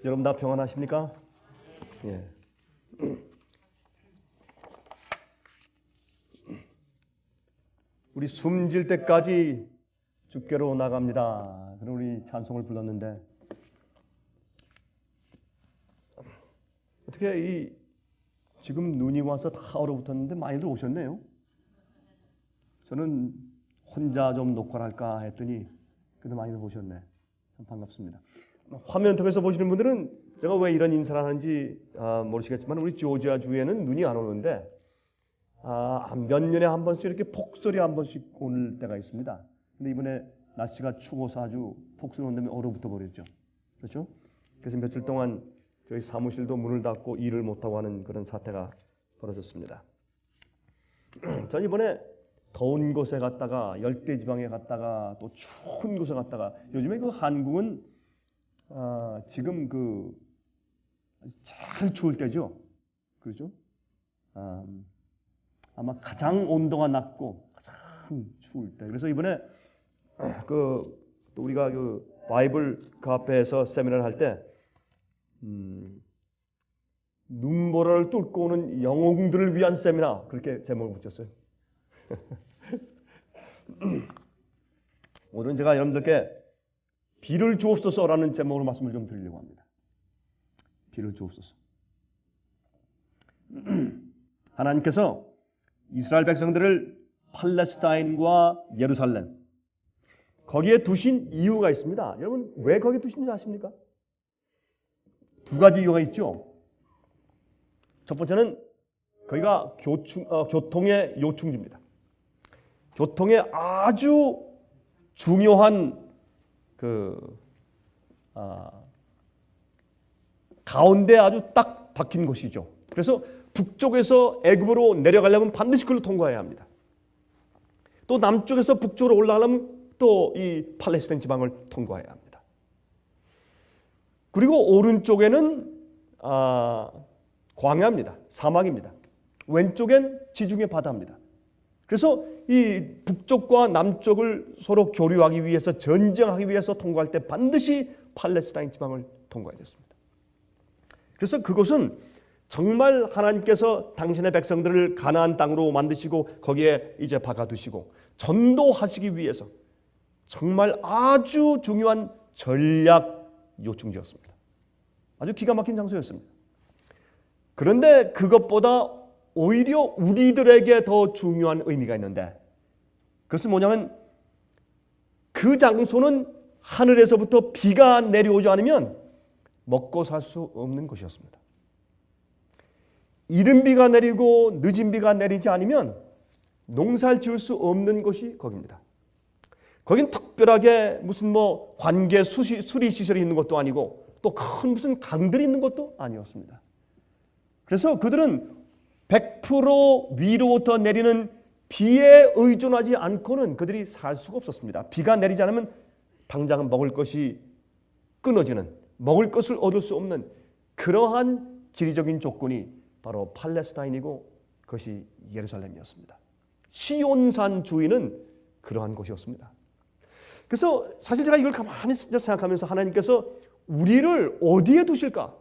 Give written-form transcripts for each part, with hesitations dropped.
여러분 다 평안하십니까? 예. 우리 숨질 때까지 주께로 나갑니다. 그런 우리 찬송을 불렀는데 어떻게 지금 눈이 와서 다 얼어붙었는데 많이들 오셨네요. 저는 혼자 좀 녹화를 할까 했더니 그래도 많이들 오셨네. 참 반갑습니다. 화면 통해서 보시는 분들은 제가 왜 이런 인사를 하는지 모르시겠지만 우리 조지아 주에는 눈이 안 오는데 몇 년에 한 번씩 이렇게 폭설이 한 번씩 오는 때가 있습니다. 근데 이번에 날씨가 추워서 아주 폭설이 온 다음에 얼어붙어 버렸죠. 그렇죠? 그래서 며칠 동안 저희 사무실도 문을 닫고 일을 못하고 하는 그런 사태가 벌어졌습니다. 전 이번에 더운 곳에 갔다가 열대지방에 갔다가 또 추운 곳에 갔다가 요즘에 그 한국은 지금 제일 추울 때죠. 그렇죠? 아마 가장 온도가 낮고 가장 추울 때. 그래서 이번에 또 우리가 바이블 카페에서 세미나를 할 때 눈보라를 뚫고 오는 영웅들을 위한 세미나 그렇게 제목을 붙였어요. 오늘은 제가 여러분들께 비를 주옵소서라는 제목으로 말씀을 좀 드리려고 합니다. 비를 주옵소서. 하나님께서 이스라엘 백성들을 팔레스타인과 예루살렘 거기에 두신 이유가 있습니다. 여러분 왜 거기에 두신지 아십니까? 두 가지 이유가 있죠. 첫 번째는 거기가 교통의 요충지입니다. 교통에 아주 중요한 가운데 아주 딱 박힌 곳이죠. 그래서 북쪽에서 애굽으로 내려가려면 반드시 그걸 통과해야 합니다. 또 남쪽에서 북쪽으로 올라가려면 또 이 팔레스타인 지방을 통과해야 합니다. 그리고 오른쪽에는 광야입니다. 사막입니다. 왼쪽엔 지중해 바다입니다. 그래서 이 북쪽과 남쪽을 서로 교류하기 위해서 전쟁하기 위해서 통과할 때 반드시 팔레스타인 지방을 통과해야 됐습니다. 그래서 그것은 정말 하나님께서 당신의 백성들을 가나안 땅으로 만드시고 거기에 이제 박아두시고 전도하시기 위해서 정말 아주 중요한 전략 요충지였습니다. 아주 기가 막힌 장소였습니다. 그런데 그것보다 오히려 우리들에게 더 중요한 의미가 있는데 그것은 뭐냐면 그 장소는 하늘에서부터 비가 내려오지 않으면 먹고 살 수 없는 곳이었습니다. 이른 비가 내리고 늦은 비가 내리지 않으면 농사를 지을 수 없는 곳이 거기입니다. 거긴 특별하게 무슨 관계 수리 시설이 있는 것도 아니고 또 큰 무슨 강들이 있는 것도 아니었습니다. 그래서 그들은 100% 위로부터 내리는 비에 의존하지 않고는 그들이 살 수가 없었습니다. 비가 내리지 않으면 당장 먹을 것이 끊어지는, 먹을 것을 얻을 수 없는 그러한 지리적인 조건이 바로 팔레스타인이고 그것이 예루살렘이었습니다. 시온산 주위는 그러한 곳이었습니다. 그래서 사실 제가 이걸 가만히 생각하면서 하나님께서 우리를 어디에 두실까?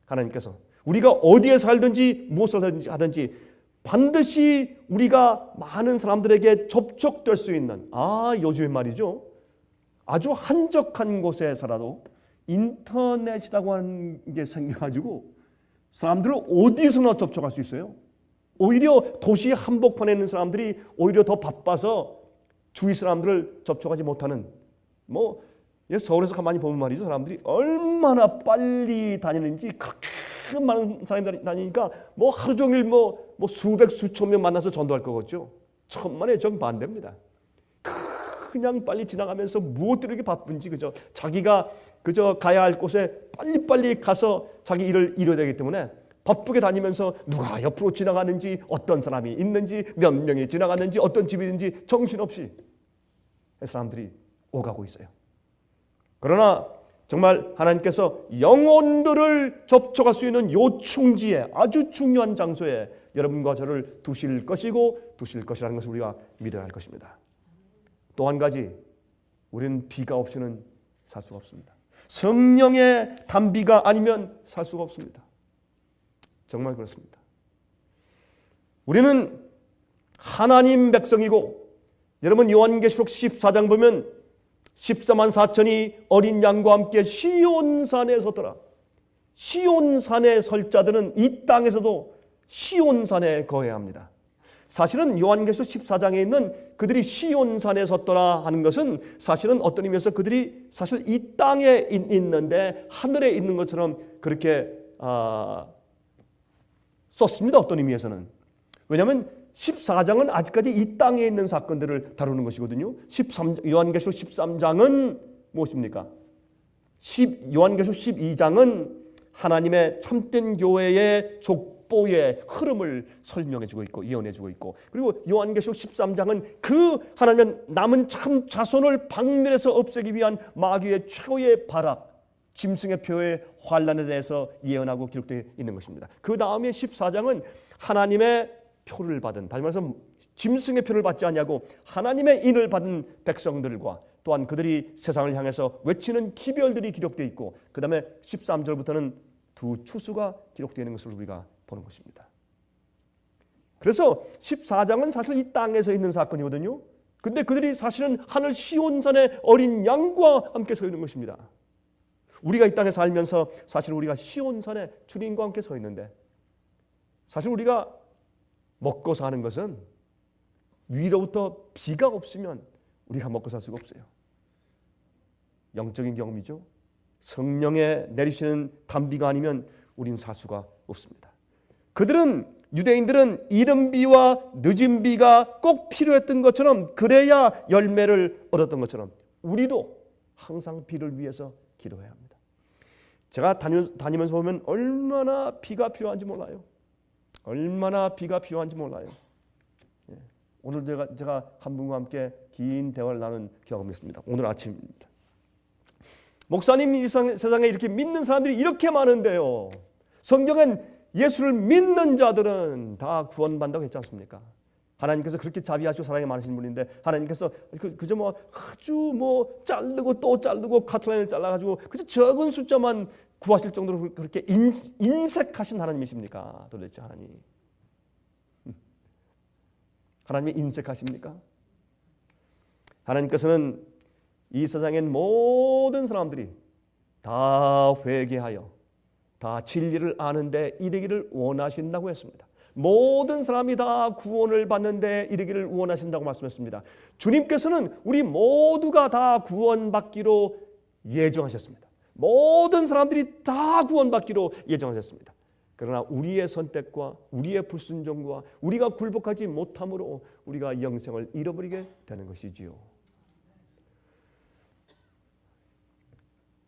하나님께서 우리가 어디에 살든지 무엇을 하든지 반드시 우리가 많은 사람들에게 접촉될 수 있는 요즘에 말이죠. 아주 한적한 곳에 살아도 인터넷이라고 하는 게 생겨가지고 사람들을 어디서나 접촉할 수 있어요. 오히려 도시 한복판에 있는 사람들이 오히려 더 바빠서 주위 사람들을 접촉하지 못하는 서울에서 가만히 보면 말이죠. 사람들이 얼마나 빨리 다니는지 그렇게 많은 사람들이 다니니까 하루 종일 수백 수천 명 만나서 전도할 거겠죠. 천만에 정반대입니다. 그냥 빨리 지나가면서 무엇들이 이렇게 바쁜지 자기가 가야 할 곳에 빨리빨리 가서 자기 일을 이뤄야 되기 때문에 바쁘게 다니면서 누가 옆으로 지나가는지 어떤 사람이 있는지 몇 명이 지나가는지 어떤 집이 있는지 정신없이 사람들이 오가고 있어요. 그러나 정말 하나님께서 영혼들을 접촉할 수 있는 요충지에 아주 중요한 장소에 여러분과 저를 두실 것이라는 것을 우리가 믿어야 할 것입니다. 또 한 가지 우리는 비가 없이는 살 수가 없습니다. 성령의 단비가 아니면 살 수가 없습니다. 정말 그렇습니다. 우리는 하나님 백성이고, 여러분 요한계시록 14장 보면 14만 4천이 어린 양과 함께 시온산에 섰더라. 시온산에 설 자들은 이 땅에서도 시온산에 거해야 합니다. 사실은 요한계시록 14장에 있는 그들이 시온산에 섰더라 하는 것은 사실은 어떤 의미에서 그들이 사실 이 땅에 있는데 하늘에 있는 것처럼 그렇게 썼습니다. 어떤 의미에서는. 왜냐하면 14장은 아직까지 이 땅에 있는 사건들을 다루는 것이거든요. 요한계시록 13장은 무엇입니까? 요한계시록 12장은 하나님의 참된 교회의 족보의 흐름을 설명해주고 있고 예언해주고 있고, 그리고 요한계시록 13장은 그 하나님의 남은 참 자손을 박멸해서 없애기 위한 마귀의 최고의 발악, 짐승의 표의 환란에 대해서 예언하고 기록되어 있는 것입니다. 그 다음에 14장은 하나님의 표를 받은, 다시 말해서 짐승의 표를 받지 않냐고 하나님의 인을 받은 백성들과 또한 그들이 세상을 향해서 외치는 기별들이 기록되어 있고, 그 다음에 13절부터는 두 추수가 기록되어 있는 것을 우리가 보는 것입니다. 그래서 14장은 사실 이 땅에서 있는 사건이거든요. 근데 그들이 사실은 하늘 시온산의 어린 양과 함께 서 있는 것입니다. 우리가 이 땅에 살면서 사실 우리가 시온산에 주님과 함께 서 있는데, 사실 우리가 먹고 사는 것은 위로부터 비가 없으면 우리가 먹고 살 수가 없어요. 영적인 경험이죠. 성령의 내리시는 단비가 아니면 우리는 살 수가 없습니다. 유대인들은 이른 비와 늦은 비가 꼭 필요했던 것처럼, 그래야 열매를 얻었던 것처럼 우리도 항상 비를 위해서 기도해야 합니다. 제가 다니면서 보면 얼마나 비가 필요한지 몰라요. 얼마나 비가 필요한지 몰라요. 오늘 제가 한 분과 함께 긴 대화를 나눈 경험이 있습니다. 오늘 아침입니다. 목사님, 이 세상에 이렇게 믿는 사람들이 이렇게 많은데요, 성경엔 예수를 믿는 자들은 다 구원받는다고 했지 않습니까? 하나님께서 그렇게 자비하시고 사랑이 많으신 분인데, 하나님께서 그저 아주 자르고 또 자르고 카트라인을 잘라가지고 그저 적은 숫자만 구하실 정도로 그렇게 인색하신 하나님이십니까? 도대체 하나님이 인색하십니까? 하나님께서는 이 세상엔 모든 사람들이 다 회개하여 다 진리를 아는데 이르기를 원하신다고 했습니다. 모든 사람이 다 구원을 받는데 이르기를 원하신다고 말씀했습니다. 주님께서는 우리 모두가 다 구원받기로 예정하셨습니다. 모든 사람들이 다 구원받기로 예정하셨습니다. 그러나 우리의 선택과 우리의 불순종과 우리가 굴복하지 못함으로 우리가 영생을 잃어버리게 되는 것이지요.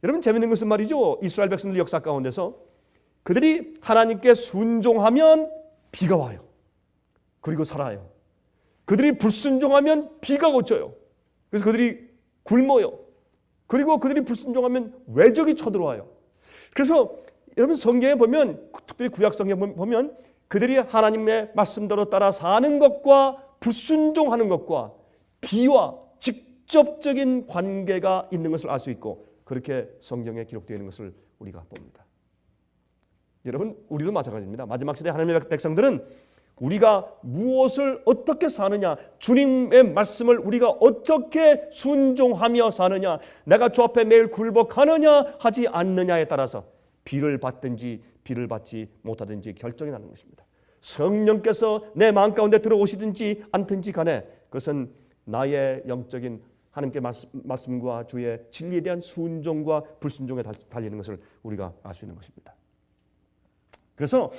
여러분, 재밌는 것은 말이죠, 이스라엘 백성들 역사 가운데서 그들이 하나님께 순종하면 비가 와요. 그리고 살아요. 그들이 불순종하면 비가 그쳐요. 그래서 그들이 굶어요. 그리고 그들이 불순종하면 외적이 쳐들어와요. 그래서 여러분, 성경에 보면, 특별히 구약 성경에 보면 그들이 하나님의 말씀대로 따라 사는 것과 불순종하는 것과 비와 직접적인 관계가 있는 것을 알 수 있고, 그렇게 성경에 기록되어 있는 것을 우리가 봅니다. 여러분, 우리도 마찬가지입니다. 마지막 시대 하나님의 백성들은 우리가 무엇을 어떻게 사느냐, 주님의 말씀을 우리가 어떻게 순종하며 사느냐, 내가 주 앞에 매일 굴복하느냐 하지 않느냐에 따라서 비를 받든지 비를 받지 못하든지 결정이 나는 것입니다. 성령께서 내 마음 가운데 들어오시든지 않든지 간에 그것은 나의 영적인 하나님께 말씀과 주의 진리에 대한 순종과 불순종에 달리는 것을 우리가 알 수 있는 것입니다. 그래서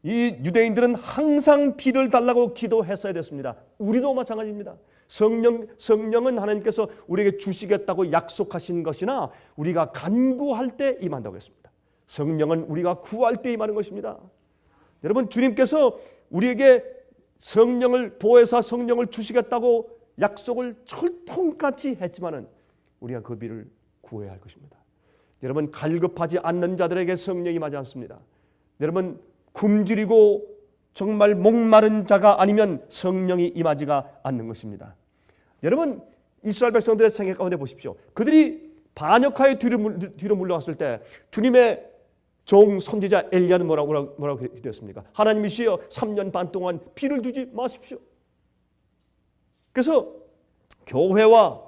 이 유대인들은 항상 비를 달라고 기도했어야 됐습니다. 우리도 마찬가지입니다. 성령은 하나님께서 우리에게 주시겠다고 약속하신 것이나 우리가 간구할 때 임한다고 했습니다. 성령은 우리가 구할 때 임하는 것입니다. 여러분, 주님께서 우리에게 성령을 보혜사 성령을 주시겠다고 약속을 철통같이 했지만은 우리가 그 비를 구해야 할 것입니다. 여러분, 갈급하지 않는 자들에게 성령이 임하지 않습니다. 여러분, 굶주리고 정말 목마른 자가 아니면 성령이 임하지가 않는 것입니다. 여러분, 이스라엘 백성들의 생애 가운데 보십시오. 그들이 반역하여 뒤로 물러갔을 때 주님의 종 선지자 엘리야는 뭐라고 되었습니까? 하나님이시여 3년 반 동안 비를 주지 마십시오. 그래서 교회와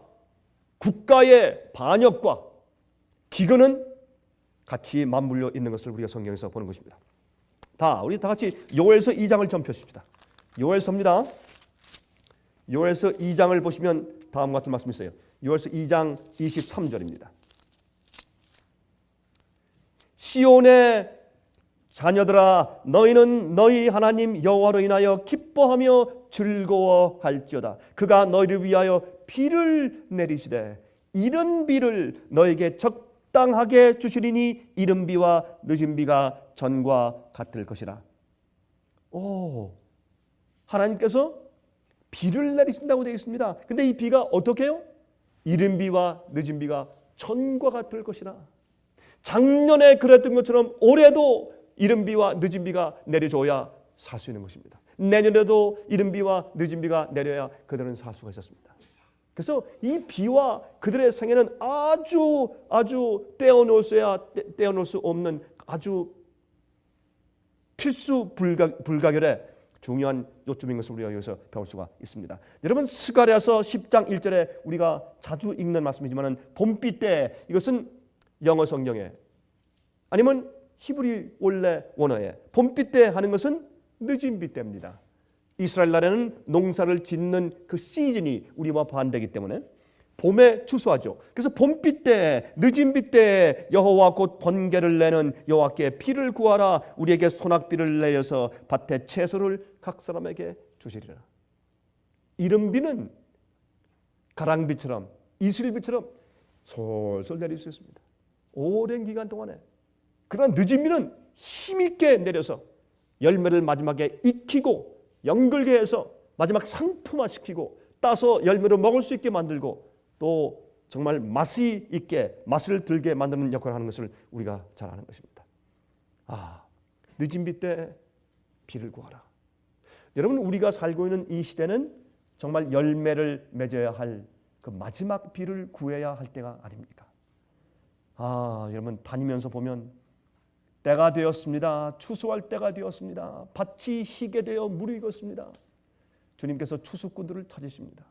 국가의 반역과 기근은 같이 맞물려 있는 것을 우리가 성경에서 보는 것입니다. 우리 다 같이 요엘서 2장을 좀 펴십시다. 요엘서입니다. 요엘서 2장을 보시면 다음과 같은 말씀이 있어요. 요엘서 2장 23절입니다. 시온의 자녀들아 너희는 너희 하나님 여호와로 인하여 기뻐하며 즐거워할지어다. 그가 너희를 위하여 비를 내리시되 이른 비를 너에게 적당하게 주시리니 이른 비와 늦은 비가 전과 같을 것이라. 하나님께서 비를 내리신다고 되어 있습니다. 근데 이 비가 어떻게 해요? 이른 비와 늦은 비가 전과 같을 것이라. 작년에 그랬던 것처럼 올해도 이른 비와 늦은 비가 내려줘야 살 수 있는 것입니다. 내년에도 이른 비와 늦은 비가 내려야 그들은 살 수가 있었습니다. 그래서 이 비와 그들의 생애는 아주 떼어놓을 수 없는 아주 필수 불가결의 중요한 요점인 것을 우리가 여기서 배울 수가 있습니다. 여러분 스가랴서 10장 1절에 우리가 자주 읽는 말씀이지만 봄비 때, 이것은 영어 성경에 아니면 히브리 원래 원어에 봄비 때 하는 것은 늦은 비 때입니다. 이스라엘 나라는 농사를 짓는 그 시즌이 우리와 반대이기 때문에 봄에 추수하죠. 그래서 봄비 때, 늦은 비 때 여호와 곧 번개를 내는 여호와께 비를 구하라. 우리에게 소낙비를 내려서 밭에 채소를 각 사람에게 주시리라. 이른 비는 가랑비처럼 이슬비처럼 솔솔 내릴 수 있습니다. 오랜 기간 동안에. 그러나 늦은 비는 힘있게 내려서 열매를 마지막에 익히고 연글게 해서 마지막 상품화시키고 따서 열매를 먹을 수 있게 만들고 또 정말 맛이 있게 맛을 들게 만드는 역할을 하는 것을 우리가 잘 아는 것입니다. 늦은 비 때 비를 구하라. 여러분 우리가 살고 있는 이 시대는 정말 열매를 맺어야 할 그 마지막 비를 구해야 할 때가 아닙니까? 여러분 다니면서 보면 때가 되었습니다. 추수할 때가 되었습니다. 밭이 희게 되어 물이 익었습니다. 주님께서 추수꾼들을 찾으십니다.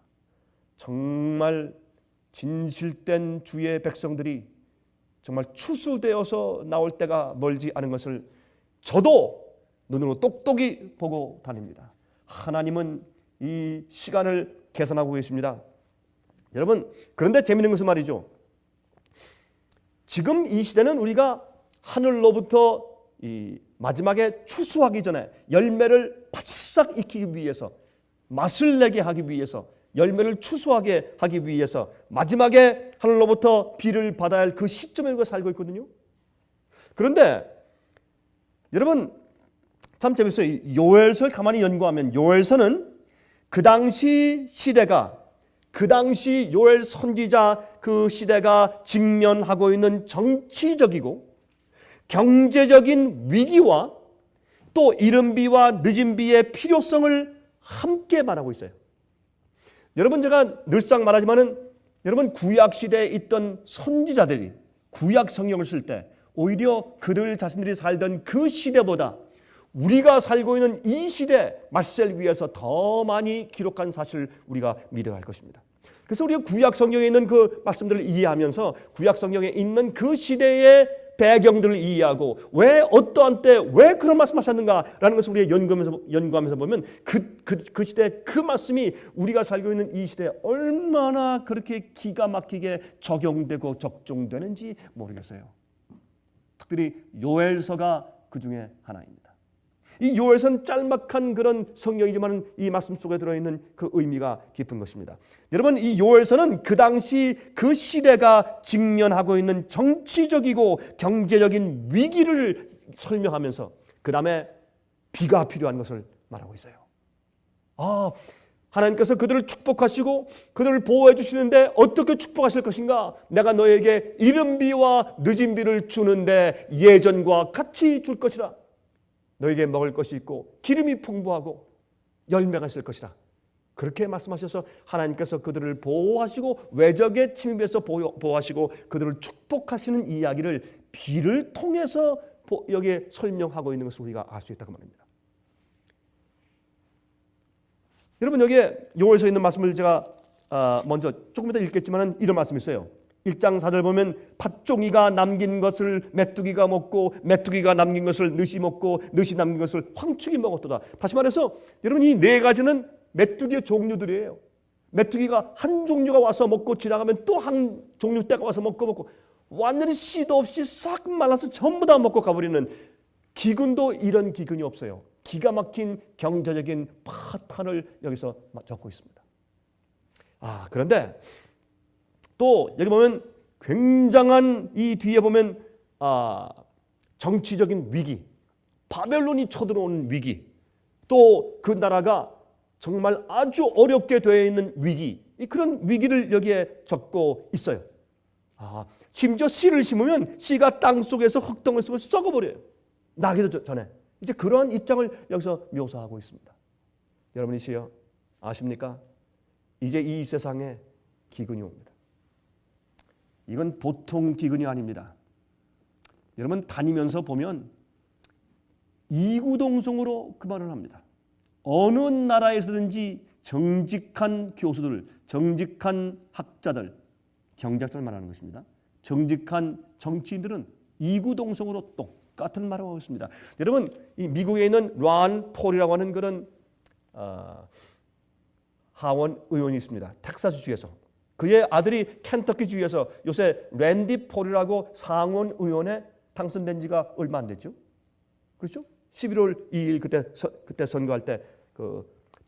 정말 진실된 주의 백성들이 정말 추수되어서 나올 때가 멀지 않은 것을 저도 눈으로 똑똑히 보고 다닙니다. 하나님은 이 시간을 계산하고 계십니다. 여러분 그런데 재미있는 것은 말이죠. 지금 이 시대는 우리가 하늘로부터 이 마지막에 추수하기 전에 열매를 바싹 익히기 위해서 맛을 내게 하기 위해서 열매를 추수하게 하기 위해서 마지막에 하늘로부터 비를 받아야 할 그 시점에 우리가 살고 있거든요. 그런데 여러분 참 재밌어요. 요엘서를 가만히 연구하면 요엘서는 그 당시 시대가 그 당시 요엘 선지자 그 시대가 직면하고 있는 정치적이고 경제적인 위기와 또 이른 비와 늦은 비의 필요성을 함께 말하고 있어요. 여러분 제가 늘상 말하지만은 여러분 구약 시대에 있던 선지자들이 구약 성경을 쓸 때 오히려 그들 자신들이 살던 그 시대보다 우리가 살고 있는 이 시대 말세를 위해서 더 많이 기록한 사실을 우리가 믿어야 할 것입니다. 그래서 우리가 구약 성경에 있는 그 말씀들을 이해하면서 구약 성경에 있는 그 시대의 배경들을 이해하고 왜 어떠한 때 왜 그런 말씀하셨는가라는 것을 우리가 연구하면서 보면 그 시대 그 말씀이 우리가 살고 있는 이 시대에 얼마나 그렇게 기가 막히게 적용되고 적중되는지 모르겠어요. 특별히 요엘서가 그 중에 하나입니다. 이 요엘서는 짤막한 그런 성경이지만 이 말씀 속에 들어있는 그 의미가 깊은 것입니다. 여러분 이 요엘서는 그 당시 그 시대가 직면하고 있는 정치적이고 경제적인 위기를 설명하면서 그 다음에 비가 필요한 것을 말하고 있어요. 하나님께서 그들을 축복하시고 그들을 보호해 주시는데 어떻게 축복하실 것인가? 내가 너에게 이른 비와 늦은 비를 주는데 예전과 같이 줄 것이라. 너에게 먹을 것이 있고 기름이 풍부하고 열매가 있을 것이라. 그렇게 말씀하셔서 하나님께서 그들을 보호하시고 외적의 침입에서 보호하시고 그들을 축복하시는 이야기를 비를 통해서 여기에 설명하고 있는 것을 우리가 알 수 있다고 말입니다. 여러분, 여기에 요엘서에 있는 말씀을 제가 먼저 조금 이따 읽겠지만 이런 말씀이 있어요. 1장 4절 보면 팥종이가 남긴 것을 메뚜기가 먹고 메뚜기가 남긴 것을 느시 먹고 느시 남긴 것을 황축이 먹었도다. 다시 말해서 여러분, 이 네 가지는 메뚜기의 종류들이에요. 메뚜기가 한 종류가 와서 먹고 지나가면 또 한 종류 때가 와서 먹고 완전히 씨도 없이 싹 말라서 전부 다 먹고 가버리는, 기근도 이런 기근이 없어요. 기가 막힌 경제적인 파탄을 여기서 적고 있습니다. 그런데 또 여기 보면 굉장한, 이 뒤에 보면 정치적인 위기, 바벨론이 쳐들어오는 위기, 또 그 나라가 정말 아주 어렵게 되어 있는 위기, 그런 위기를 여기에 적고 있어요. 심지어 씨를 심으면 씨가 땅 속에서 흙덩을 속에서 썩어버려요. 나기도 전에. 이제 그러한 입장을 여기서 묘사하고 있습니다. 여러분이시여 아십니까? 이제 이 세상에 기근이 옵니다. 이건 보통 기근이 아닙니다. 여러분, 다니면서 보면 이구동성으로 그 말을 합니다. 어느 나라에서든지 정직한 교수들, 정직한 학자들, 경제학자를 말하는 것입니다. 정직한 정치인들은 이구동성으로 똑같은 말을 하고 있습니다. 여러분, 이 미국에 있는 론 폴이라고 하는 그런 하원 의원이 있습니다. 텍사스주에서. 그의 아들이 켄터키주에서 요새 랜디 폴이라고 상원 의원에 당선된 지가 얼마 안 됐죠? 그렇죠? 11월 2일 그때 선거할 때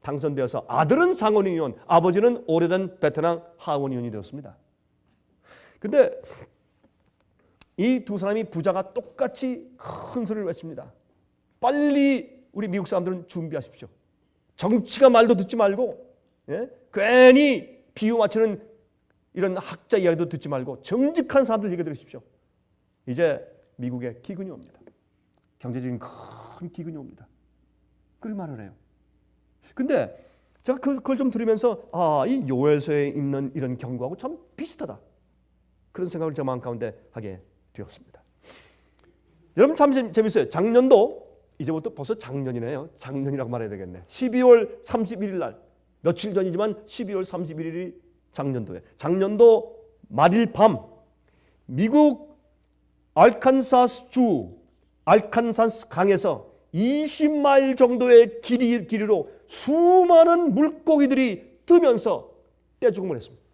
당선되어서 아들은 상원 의원, 아버지는 오래된 베테랑 하원 의원이 되었습니다. 근데 이 두 사람이 부자가 똑같이 큰 소리를 외칩니다. 빨리 우리 미국 사람들은 준비하십시오. 정치가 말도 듣지 말고, 괜히 비유 맞추는 이런 학자 이야기도 듣지 말고 정직한 사람들 얘기 들으십시오. 이제 미국에 기근이 옵니다. 경제적인 큰 기근이 옵니다. 그걸 말을 해요. 근데 제가 그걸 좀 들으면서 이 요엘서에 있는 이런 경고하고 참 비슷하다, 그런 생각을 제 마음 가운데 하게 되었습니다. 여러분, 참 재밌어요. 작년도, 이제부터 벌써 작년이네요. 작년이라고 말해야 되겠네. 12월 31일 날, 며칠 전이지만 12월 31일이 작년도에, 작년도 말일 밤 미국 알칸사스 강에서 20마일 정도의 길이로 수많은 물고기들이 뜨면서 떼죽음을 했습니다.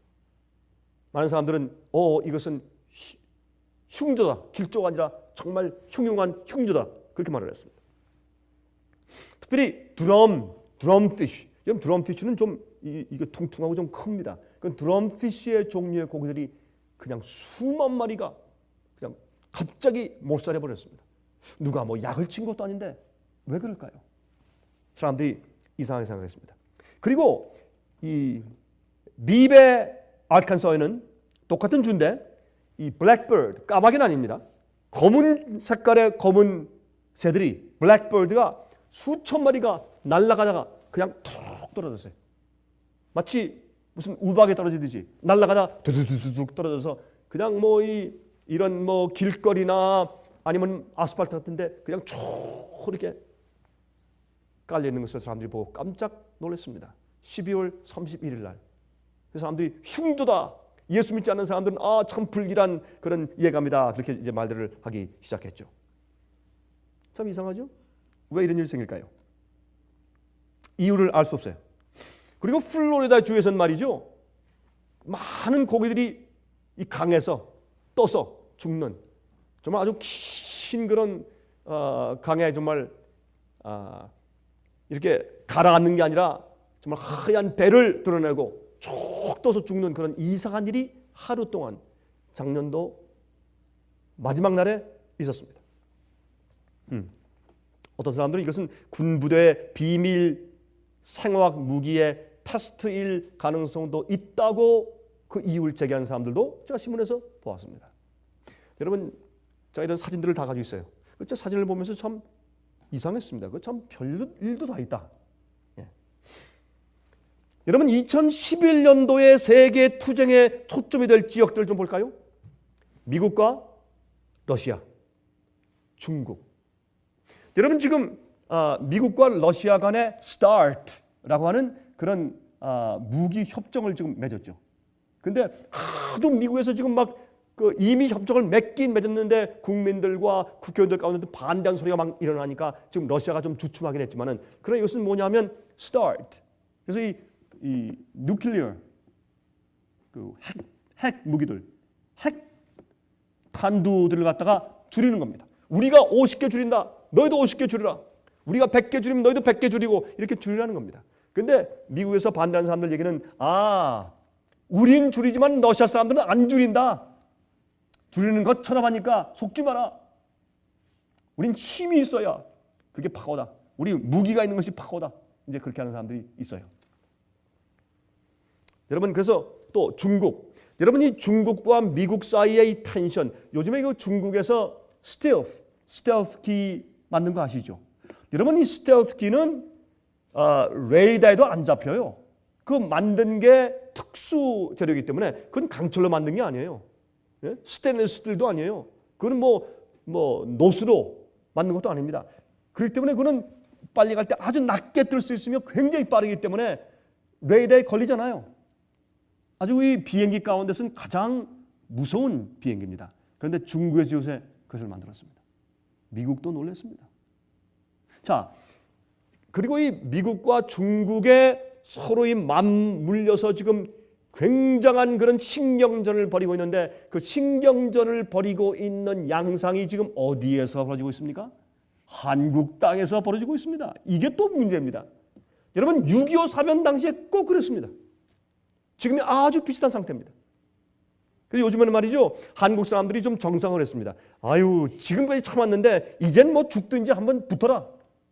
많은 사람들은 이것은 흉조다, 길조가 아니라 정말 흉흉한 흉조다, 그렇게 말을 했습니다. 특별히 드럼피쉬. 여러분, 드럼피쉬는 좀 이게 통통하고 좀 큽니다. 그 드럼피쉬의 종류의 고기들이 그냥 수만 마리가 그냥 갑자기 몰살해 버렸습니다. 누가 뭐 약을 친 것도 아닌데 왜 그럴까요? 사람들이 이상하게 생각했습니다. 그리고 이 미베 알칸소에는 똑같은 주인데 이 블랙버드, 까마귀는 아닙니다. 검은 색깔의 검은 새들이, 블랙버드가 수천 마리가 날아가다가 그냥 툭 떨어졌어요. 마치 무슨 우박에 떨어지듯이 날아가다 두두두둑 떨어져서 그냥 뭐 이런 뭐 길거리나 아니면 아스팔트 같은데 그냥 쭉 이렇게 깔려 있는 것을 사람들이 보고 깜짝 놀랐습니다. 12월 31일 날. 그래서 사람들이 흉도다, 예수 믿지 않는 사람들은 참 불길한 그런 예감이다, 그렇게 이제 말들을 하기 시작했죠. 참 이상하죠? 왜 이런 일이 생길까요? 이유를 알 수 없어요. 그리고 플로리다 주에서는 말이죠, 많은 고기들이 이 강에서 떠서 죽는, 정말 아주 긴 그런 강에 정말 이렇게 가라앉는 게 아니라 정말 하얀 배를 드러내고 쭉 떠서 죽는 그런 이상한 일이 하루 동안 작년도 마지막 날에 있었습니다. 어떤 사람들은 이것은 군부대의 비밀 생화학 무기의 테스트일 가능성도 있다고 그 이유를 제기하는 사람들도 제가 신문에서 보았습니다. 여러분, 제가 이런 사진들을 다 가지고 있어요. 그 사진을 보면서 참 이상했습니다. 그 참 별일도 다 있다. 여러분 2011년도에 세계 투쟁의 초점이 될 지역들 좀 볼까요? 미국과 러시아, 중국. 여러분 지금 미국과 러시아 간의 START라고 하는 그런 무기 협정을 지금 맺었죠. 근데 하도 미국에서 지금 막 이미 협정을 맺었는데 국민들과 국회의원들 가운데 반대하는 소리가 막 일어나니까 지금 러시아가 좀 주춤하긴 했지만은 그런 이것은 뭐냐면 START. 그래서 이 뉴클리어 핵 무기들, 핵 탄두들을 갖다가 줄이는 겁니다. 우리가 50개 줄인다. 너희도 50개 줄이라. 우리가 100개 줄이면 너희도 100개 줄이고 이렇게 줄이라는 겁니다. 근데 미국에서 반대하는 사람들 얘기는 우린 줄이지만 러시아 사람들은 안 줄인다. 줄이는 것처럼 하니까 속지 마라. 우린 힘이 있어야 그게 파워다. 우리 무기가 있는 것이 파워다. 이제 그렇게 하는 사람들이 있어요. 여러분 여러분 또 중국. 여러분 이 중국과 미국 사이의 이 텐션. 요즘에 이거 중국에서 스텔스키 만든 거 아시죠? 여러분 이 스텔스키는 레이더에도 안 잡혀요. 그 만든 게 특수 재료이기 때문에 그건 강철로 만든 게 아니에요. 예? 스테인리스들도 아니에요. 그건 뭐 노스로 만든 것도 아닙니다. 그렇기 때문에 그는 빨리 갈 때 아주 낮게 뜰 수 있으며 굉장히 빠르기 때문에 레이더에 걸리잖아요. 아주 이 비행기 가운데서는 가장 무서운 비행기입니다. 그런데 중국에서 요새 그것을 만들었습니다. 미국도 놀랐습니다. 자, 그리고 이 미국과 중국의 서로이 맞물려서 지금 굉장한 그런 신경전을 벌이고 있는데 그 신경전을 벌이고 있는 양상이 지금 어디에서 벌어지고 있습니까? 한국 땅에서 벌어지고 있습니다. 이게 또 문제입니다. 여러분 6.25 사변 당시에 꼭 그랬습니다. 지금이 아주 비슷한 상태입니다. 그래서 요즘에는 말이죠. 한국 사람들이 좀 정상을 했습니다. 지금까지 참았는데 이젠 뭐 죽든지 한번 붙어라.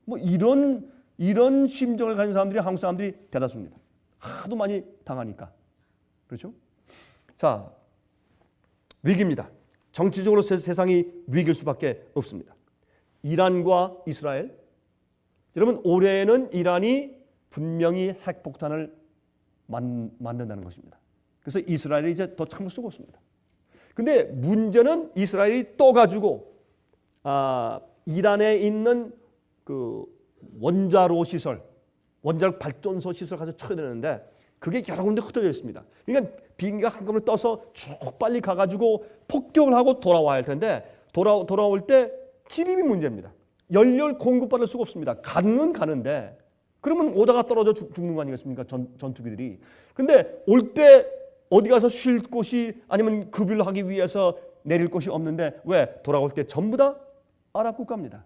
뭐 이런 심정을 가진 사람들이 한국 사람들이 대다수입니다. 하도 많이 당하니까. 그렇죠? 자, 위기입니다. 정치적으로 세상이 위기일 수밖에 없습니다. 이란과 이스라엘. 여러분 올해에는 이란이 분명히 핵폭탄을 만든다는 것입니다. 그래서 이스라엘이 이제 더 참을 수가 없습니다. 근데 문제는 이스라엘이 또 가지고 이란에 있는 그 원자로 시설, 원자력 발전소 시설 가서 쳐야 되는데 그게 여러 군데 흩어져 있습니다. 그러니까 비행기가 한꺼번에 떠서 쭉 빨리 가가지고 폭격을 하고 돌아와야 할 텐데 돌아올 때 기름이 문제입니다. 연료를 공급받을 수가 없습니다. 가는 가는데 그러면 오다가 떨어져 죽는 거 아니겠습니까? 전투기들이. 근데 올 때 어디 가서 쉴 곳이 아니면 급유를 하기 위해서 내릴 곳이 없는데 왜? 돌아올 때 전부 다 아랍 국가입니다.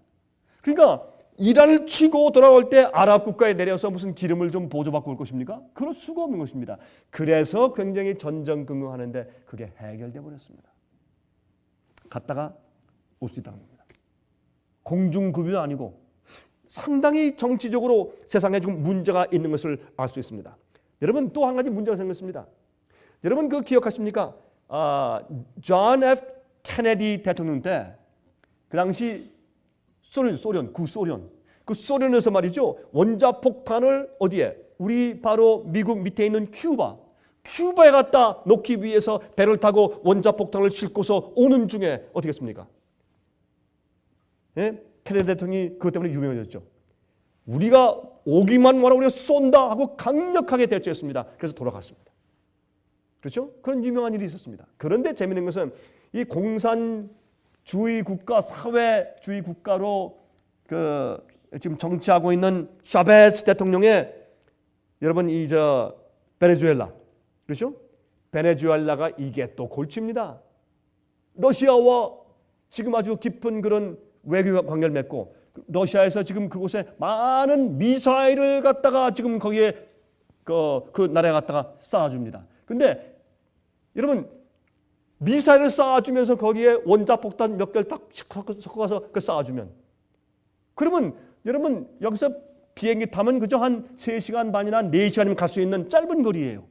그러니까 이란을 치고 돌아올 때 아랍 국가에 내려서 무슨 기름을 좀 보조받고 올 것입니까? 그럴 수가 없는 것입니다. 그래서 굉장히 전전긍긍하는데 그게 해결돼 버렸습니다. 갔다가 오지도 않습니다. 공중급유도 아니고 상당히 정치적으로 세상에 좀 문제가 있는 것을 알 수 있습니다. 여러분 또 한 가지 문제가 생겼습니다. 여러분 그거 기억하십니까? 존 F. 케네디 대통령 때 그 당시 그 소련에서 말이죠. 원자폭탄을 어디에? 우리 바로 미국 밑에 있는 큐바에 갖다 놓기 위해서 배를 타고 원자폭탄을 싣고서 오는 중에 어떻게 했습니까? 예? 케네디 대통령이 그것 때문에 유명해졌죠. 우리가 오기만 와라 우리가 쏜다 하고 강력하게 대처했습니다. 그래서 돌아갔습니다. 그렇죠? 그런 유명한 일이 있었습니다. 그런데 재미있는 것은 이 공산주의 국가, 사회주의 국가로 지금 정치하고 있는 샤베스 대통령의 여러분 베네수엘라 그렇죠? 베네수엘라가 이게 또 골치입니다. 러시아와 지금 아주 깊은 그런 외교 관계를 맺고 러시아에서 지금 그곳에 많은 미사일을 갖다가 지금 거기에 그 나라에 갖다가 쏴줍니다. 근데 여러분 미사일을 쏴주면서 거기에 원자폭탄 몇 개를 딱 섞어서 쏴주면 그러면 여러분 여기서 비행기 타면 그저 한 3시간 반이나 4시간이면 갈 수 있는 짧은 거리예요.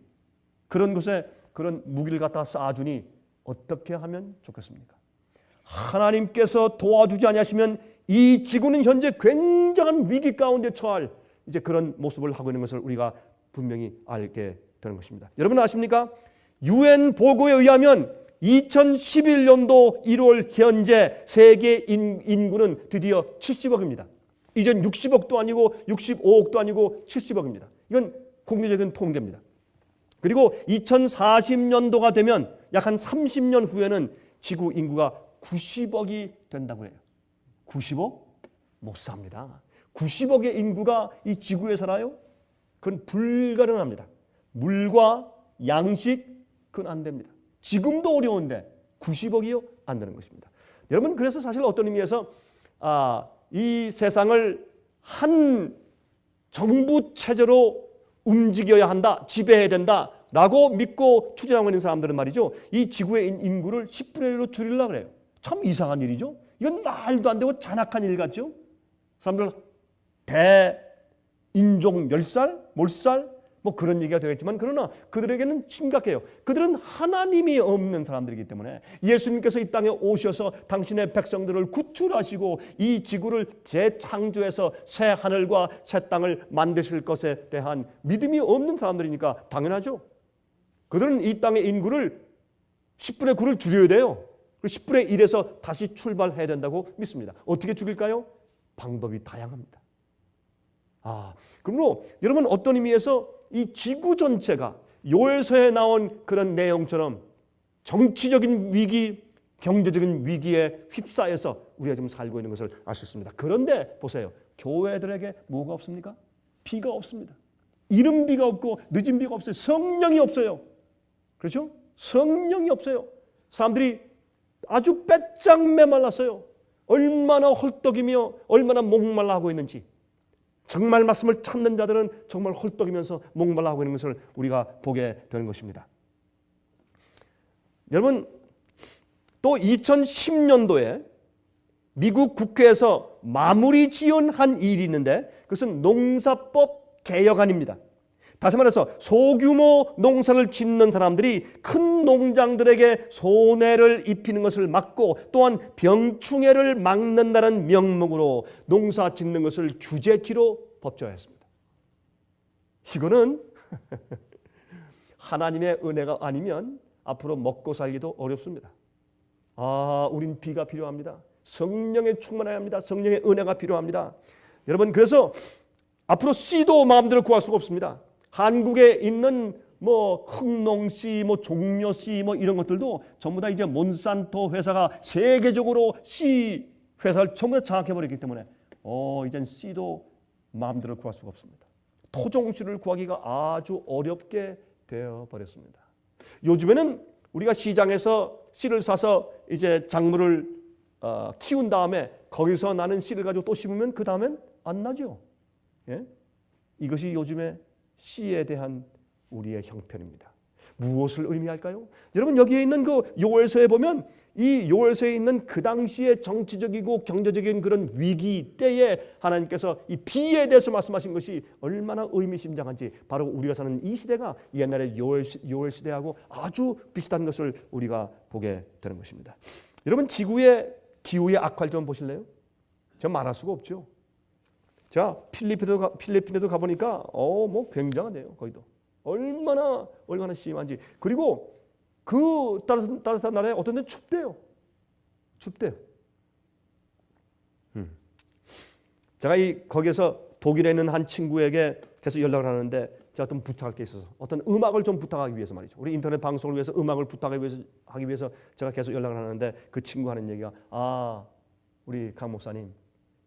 그런 곳에 그런 무기를 갖다가 쏴주니 어떻게 하면 좋겠습니까? 하나님께서 도와주지 아니하시면 이 지구는 현재 굉장한 위기 가운데 처할 이제 그런 모습을 하고 있는 것을 우리가 분명히 알게 되는 것입니다. 여러분 아십니까? UN 보고에 의하면 2011년도 1월 현재 세계 인구는 드디어 70억입니다. 이전 60억도 아니고 65억도 아니고 70억입니다. 이건 국내적인 통계입니다. 그리고 2040년도가 되면 약 한 30년 후에는 지구 인구가 90억이 된다고 해요. 90억? 못 삽니다. 90억의 인구가 이 지구에 살아요? 그건 불가능합니다. 물과 양식, 그건 안 됩니다. 지금도 어려운데 90억이요? 안 되는 것입니다. 여러분, 그래서 사실 어떤 의미에서 이 세상을 한 정부 체제로 움직여야 한다, 지배해야 된다라고 믿고 추진하고 있는 사람들은 말이죠, 이 지구의 인구를 10분의 1로 줄이려고 그래요. 참 이상한 일이죠. 이건 말도 안 되고 잔악한 일 같죠. 사람들 대인종 멸살, 몰살 뭐 그런 얘기가 되겠지만, 그러나 그들에게는 심각해요. 그들은 하나님이 없는 사람들이기 때문에 예수님께서 이 땅에 오셔서 당신의 백성들을 구출하시고 이 지구를 재창조해서 새 하늘과 새 땅을 만드실 것에 대한 믿음이 없는 사람들이니까 당연하죠. 그들은 이 땅의 인구를 10분의 9를 줄여야 돼요. 10분의 1에서 다시 출발해야 된다고 믿습니다. 어떻게 죽일까요? 방법이 다양합니다. 그러므로 여러분, 어떤 의미에서 이 지구 전체가 요엘서에 나온 그런 내용처럼 정치적인 위기, 경제적인 위기에 휩싸여서 우리가 지금 살고 있는 것을 알 수 있습니다. 그런데 보세요. 교회들에게 뭐가 없습니까? 비가 없습니다. 이른 비가 없고 늦은 비가 없어요. 성령이 없어요. 그렇죠? 성령이 없어요. 사람들이 아주 빼짝 메말랐어요. 얼마나 헐떡이며 얼마나 목말라 하고 있는지. 정말 말씀을 찾는 자들은 정말 헐떡이면서 목말라 하고 있는 것을 우리가 보게 되는 것입니다. 여러분, 또 2010년도에 미국 국회에서 마무리 지연한 일이 있는데, 그것은 농사법 개혁안입니다. 다시 말해서 소규모 농사를 짓는 사람들이 큰 농장들에게 손해를 입히는 것을 막고, 또한 병충해를 막는다는 명목으로 농사 짓는 것을 규제키로 법제화했습니다. 이거는 하나님의 은혜가 아니면 앞으로 먹고 살기도 어렵습니다. 우린 비가 필요합니다. 성령에 충만해야 합니다. 성령의 은혜가 필요합니다. 여러분, 그래서 앞으로 씨도 마음대로 구할 수가 없습니다. 한국에 있는 뭐 흑농씨, 뭐 종려씨, 뭐 이런 것들도 전부 다 이제 몬산토 회사가 세계적으로 씨 회사를 전부 다 장악해버렸기 때문에 이젠 씨도 마음대로 구할 수가 없습니다. 토종씨를 구하기가 아주 어렵게 되어버렸습니다. 요즘에는 우리가 시장에서 씨를 사서 이제 작물을 키운 다음에 거기서 나는 씨를 가지고 또 심으면 그 다음엔 안 나죠. 예? 이것이 요즘에 씨에 대한 우리의 형편입니다. 무엇을 의미할까요? 여러분, 여기에 있는 그 요엘서에 보면 이 요엘서에 있는 그 당시의 정치적이고 경제적인 그런 위기 때에 하나님께서 이 비에 대해서 말씀하신 것이 얼마나 의미심장한지, 바로 우리가 사는 이 시대가 옛날의 요엘 시대하고 아주 비슷한 것을 우리가 보게 되는 것입니다. 여러분, 지구의 기후의 악화를 좀 보실래요? 제가 말할 수가 없죠. 자, 필리핀에도 가보니까 뭐 굉장하네요. 거기도 얼마나 심한지. 그리고 그 따뜻한 나라에 어떤 데는 춥대요. 제가 거기에서 독일에 있는 한 친구에게 계속 연락을 하는데, 제가 어떤 부탁할 게 있어서 어떤 음악을 좀 부탁하기 위해서 말이죠. 우리 인터넷 방송을 위해서 음악을 부탁하기 위해서 제가 계속 연락을 하는데, 그 친구 하는 얘기가 우리 강 목사님,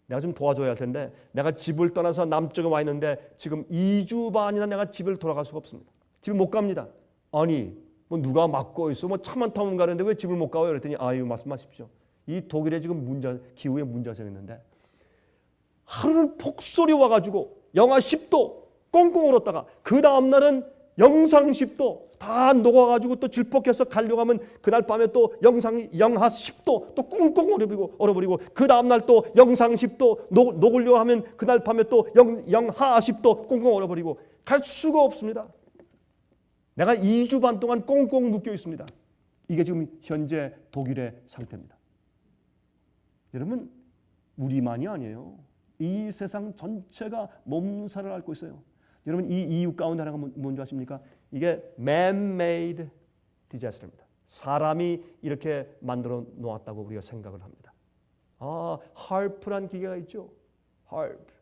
내가 좀 도와줘야 할 텐데 내가 집을 떠나서 남쪽에 와 있는데 지금 2주 반이나 내가 집을 돌아갈 수가 없습니다. 집을 못 갑니다. 아니, 뭐 누가 막고 있어? 뭐 차만 타면 가는데 왜 집을 못 가요? 그랬더니 말씀하십시오. 이 독일에 지금 기후에 문제가 생겼는데 하루는 폭설이 와가지고 영하 10도 꽁꽁 얼었다가 그 다음 날은 영상 10도 다 녹아가지고 또 질퍽해서 가려고 하면 그날 밤에 또 영하 10도 또 꽁꽁 얼어버리고 그 다음날 또 영상 10도 녹으려고 하면 그날 밤에 또 영하 10도 꽁꽁 얼어버리고 갈 수가 없습니다. 내가 2주 반 동안 꽁꽁 묶여 있습니다. 이게 지금 현재 독일의 상태입니다. 여러분, 우리만이 아니에요. 이 세상 전체가 몸살을 앓고 있어요. 여러분 이 이유 가운데 하나가 뭔지 아십니까? 이게 man-made disaster입니다. 사람이 이렇게 만들어 놓았다고 우리가 생각을 합니다. harp란 기계가 있죠. harp.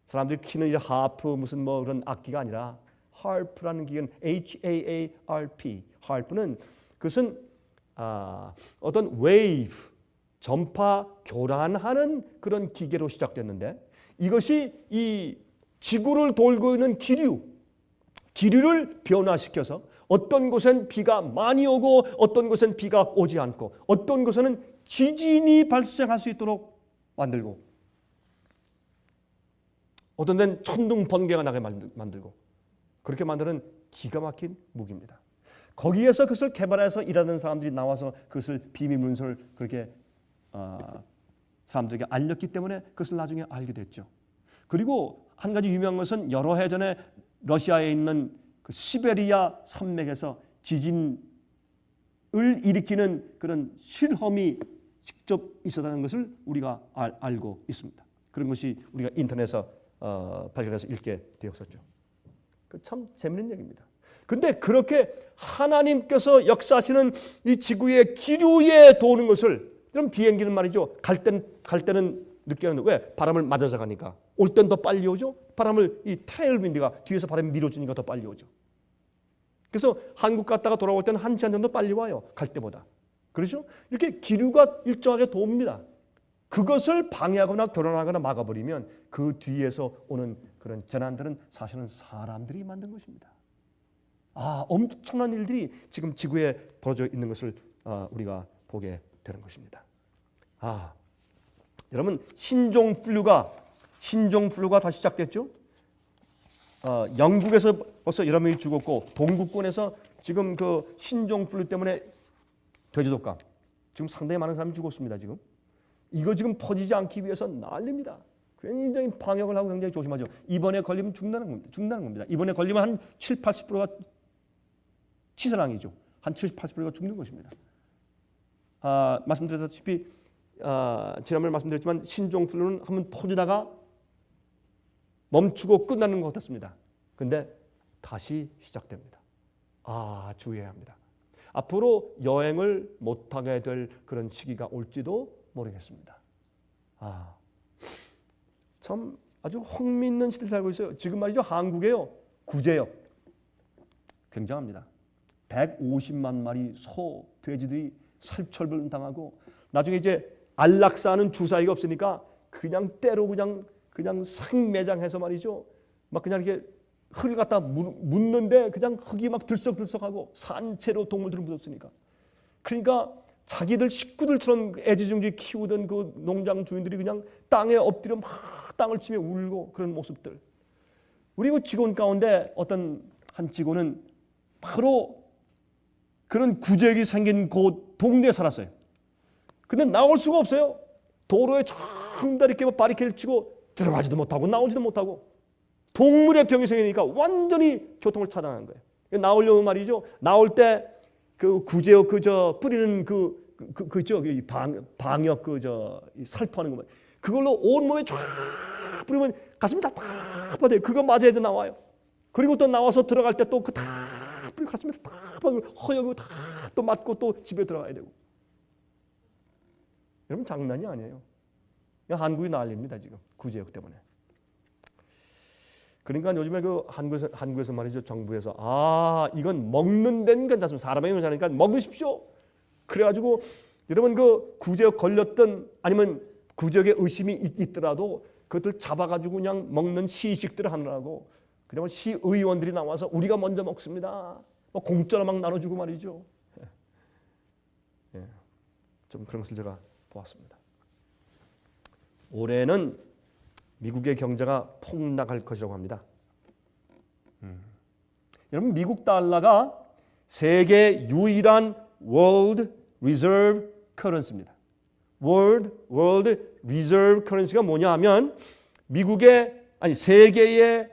사람들이 키는 이 하프 무슨 뭐 그런 악기가 아니라 harp라는 기계는 H-A-A-R-P. harp는 그것은 어떤 wave 전파 교란하는 그런 기계로 시작됐는데 이것이 이 지구를 돌고 있는 기류를 변화시켜서 어떤 곳엔 비가 많이 오고 어떤 곳엔 비가 오지 않고 어떤 곳에는 지진이 발생할 수 있도록 만들고 어떤 데는 천둥 번개가 나게 만들고 그렇게 만드는 기가 막힌 무기입니다. 거기에서 그것을 개발해서 일하는 사람들이 나와서 그것을 비밀 문서를 그렇게 사람들에게 알렸기 때문에 그것을 나중에 알게 됐죠. 그리고 한 가지 유명한 것은 여러 해 전에 러시아에 있는 그 시베리아 산맥에서 지진을 일으키는 그런 실험이 직접 있었다는 것을 우리가 알고 있습니다. 그런 것이 우리가 인터넷에서 발견해서 읽게 되었었죠. 참 재미있는 얘기입니다. 근데 그렇게 하나님께서 역사하시는 이 지구의 기류에 도는 것을 이런 비행기는 말이죠. 갈 때는 늦게 하는데 왜? 바람을 맞아서 가니까. 올 땐 더 빨리 오죠. 바람을 이 테일윈드가 뒤에서 바람이 밀어주니까 더 빨리 오죠. 그래서 한국 갔다가 돌아올 때는 1시간 정도 빨리 와요. 갈 때보다. 그렇죠? 이렇게 기류가 일정하게 돕니다. 그것을 방해하거나 교란하거나 막아버리면 그 뒤에서 오는 그런 재난들은 사실은 사람들이 만든 것입니다. 엄청난 일들이 지금 지구에 벌어져 있는 것을 우리가 보게 되는 것입니다. 여러분 신종플루가 다시 시작됐죠. 영국에서 벌써 여러 명이 죽었고 동구권에서 지금 그 신종플루 때문에 돼지독감 지금 상당히 많은 사람이 죽었습니다. 이거 지금 퍼지지 않기 위해서 난립니다. 굉장히 방역을 하고 굉장히 조심하죠. 이번에 걸리면 죽는다는 겁니다. 이번에 걸리면 한 7, 80%가 치사랑이죠. 한 70, 80%가 죽는 것입니다. 말씀드렸다시피 지난번에 말씀드렸지만 신종플루는 한번 퍼지다가 멈추고 끝나는 것 같았습니다. 근데 다시 시작됩니다. 주의해야 합니다. 앞으로 여행을 못하게 될 그런 시기가 올지도 모르겠습니다. 참 아주 흥미있는 시대를 살고 있어요. 지금 말이죠. 한국에요. 구제역 굉장합니다. 150만 마리 소, 돼지들이 살처분 당하고 나중에 이제 안락사하는 주사위가 없으니까 그냥 때로 그냥 생매장해서 말이죠. 막 그냥 이렇게 흙을 갖다 묻는데 그냥 흙이 막 들썩들썩하고 산채로 동물들을 묻었으니까. 그러니까 자기들 식구들처럼 애지중지 키우던 그 농장 주인들이 그냥 땅에 엎드려 막 땅을 치며 울고 그런 모습들. 우리 그 직원 가운데 어떤 한 직원은 바로 그런 구제역이 생긴 그 동네에 살았어요. 근데 나올 수가 없어요. 도로에 쫙 이렇게 바리케이드를 치고 들어가지도 못하고 나오지도 못하고 동물의 병이 생기니까 완전히 교통을 차단하는 거예요. 나오려면 말이죠. 나올 때 그 구제역 뿌리는 그죠 방역 살포하는 거 그걸로 온 몸에 쫙 뿌리면 가슴이 다 답답하대요. 그거 맞아야 돼 나와요. 그리고 또 나와서 들어갈 때 또 그 다 뿌리고 가슴에 다 허역이고 다 또 맞고 또 집에 들어가야 되고. 여러분 장난이 아니에요. 한국이 난립니다 지금 구제역 때문에. 그러니까 요즘에 그 한국에서 말이죠. 정부에서 이건 먹는 데는 괜찮습니다. 사람이 괜찮으니까 먹으십시오. 그래가지고 여러분 그 구제역 걸렸던 아니면 구제역에 의심이 있더라도 그것들 잡아가지고 그냥 먹는 시식들을 하느라고 그러면 시의원들이 나와서 우리가 먼저 먹습니다. 공짜로 막 나눠주고 말이죠. 좀 그런 것을 제가 보았습니다. 올해는 미국의 경제가 폭락할 것이라고 합니다. 여러분 미국 달러가 세계 유일한 World Reserve Currency입니다. World Reserve Currency가 뭐냐 하면 세계의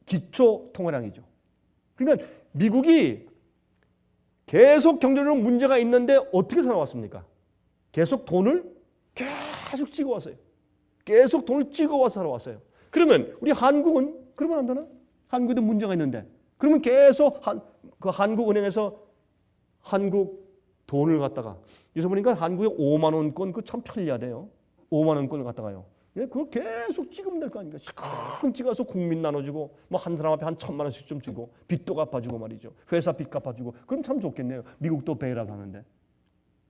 기초 통화량이죠. 그러니까 미국이 계속 경제적으로 문제가 있는데 어떻게 살아왔습니까? 계속 돈을 계속 찍어왔어요. 계속 돈을 찍어와서 살아왔어요. 그러면 우리 한국은 그러면 안 되나? 한국에도 문제가 있는데. 그러면 계속 그 한국은행에서 한국 돈을 갖다가 요새 보니까 한국에 5만 원권 그 참 편리하대요. 5만 원권을 갖다가요. 그걸 계속 찍으면 될 거 아닙니까? 큰 찍어서 국민 나눠주고 뭐 한 사람 앞에 한 1,000만 원씩 좀 주고 빚도 갚아주고 말이죠. 회사 빚 갚아주고 그럼 참 좋겠네요. 미국도 베일아웃 하는데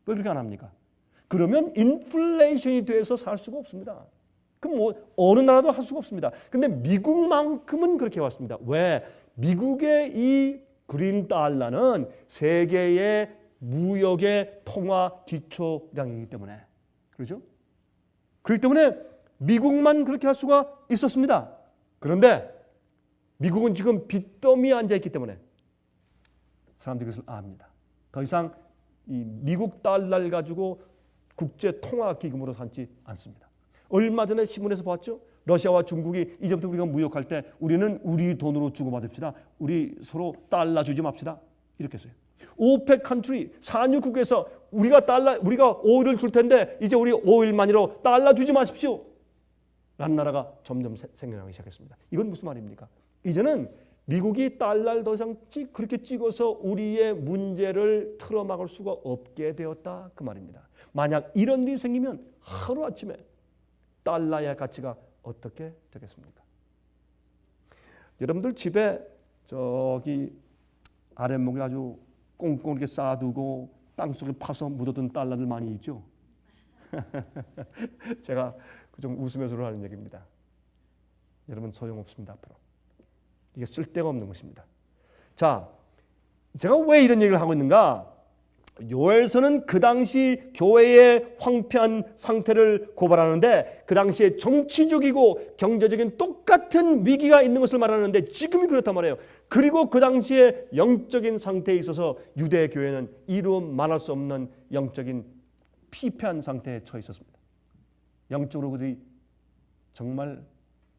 왜 그렇게 안 합니까? 그러면 인플레이션이 돼서 살 수가 없습니다. 그럼 뭐 어느 나라도 할 수가 없습니다. 근데 미국만큼은 그렇게 왔습니다. 왜? 미국의 이 그린 달러는 세계의 무역의 통화 기초량이기 때문에 그렇죠? 그렇기 때문에 미국만 그렇게 할 수가 있었습니다. 그런데 미국은 지금 빚더미에 앉아있기 때문에 사람들이 그것을 압니다. 더 이상 이 미국 달러를 가지고 국제통화기금으로 삼지 않습니다. 얼마 전에 신문에서 봤죠? 러시아와 중국이 이제부터 우리가 무역할 때 우리는 우리 돈으로 주고받읍시다. 우리 서로 달러 주지 맙시다. 이렇게 했어요. 오펙 컨트리 산유국에서 우리가 오일을 줄 텐데 이제 우리 오일만으로 달러 주지 마십시오. 라는 나라가 점점 생겨나기 시작했습니다. 이건 무슨 말입니까? 이제는 미국이 달러를 더 이상 그렇게 찍어서 우리의 문제를 틀어막을 수가 없게 되었다 그 말입니다. 만약 이런 일이 생기면 하루아침에 달러의 가치가 어떻게 되겠습니까? 여러분들 집에 저기 아랫목에 아주 꽁꽁 이렇게 쌓아두고 땅속에 파서 묻어둔 달러들 많이 있죠. 제가 좀 웃으면서 하는 얘기입니다. 여러분 소용없습니다. 앞으로 이게 쓸데가 없는 것입니다. 자, 제가 왜 이런 얘기를 하고 있는가? 요엘서는 그 당시 교회의 황폐한 상태를 고발하는데 그 당시에 정치적이고 경제적인 똑같은 위기가 있는 것을 말하는데 지금이 그렇단 말이에요. 그리고 그 당시에 영적인 상태에 있어서 유대 교회는 이루 말할 수 없는 영적인 피폐한 상태에 처해 있었습니다. 영적으로 그들이 정말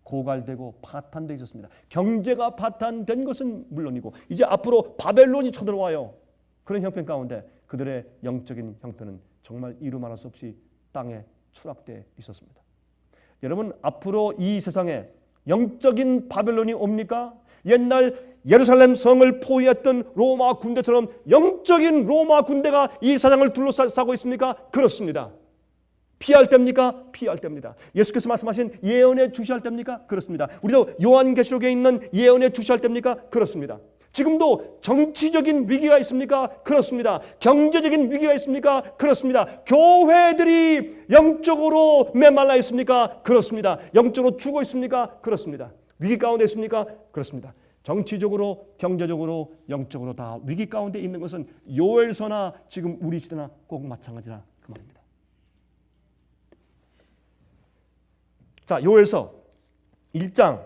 고갈되고 파탄되어 있었습니다. 경제가 파탄된 것은 물론이고 이제 앞으로 바벨론이 쳐들어와요. 그런 형편 가운데 그들의 영적인 형편은 정말 이루 말할 수 없이 땅에 추락되어 있었습니다. 여러분 앞으로 이 세상에 영적인 바벨론이 옵니까? 옛날 예루살렘 성을 포위했던 로마 군대처럼 영적인 로마 군대가 이 세상을 둘러싸고 있습니까? 그렇습니다. 피할 때입니까? 피할 때입니다. 예수께서 말씀하신 예언에 주시할 때입니까? 그렇습니다. 우리도 요한계시록에 있는 예언에 주시할 때입니까? 그렇습니다. 지금도 정치적인 위기가 있습니까? 그렇습니다. 경제적인 위기가 있습니까? 그렇습니다. 교회들이 영적으로 메말라 있습니까? 그렇습니다. 영적으로 죽어 있습니까? 그렇습니다. 위기 가운데 있습니까? 그렇습니다. 정치적으로, 경제적으로, 영적으로 다 위기 가운데 있는 것은 요엘서나 지금 우리 시대나 꼭 마찬가지라 그 말입니다. 자, 요엘서 1장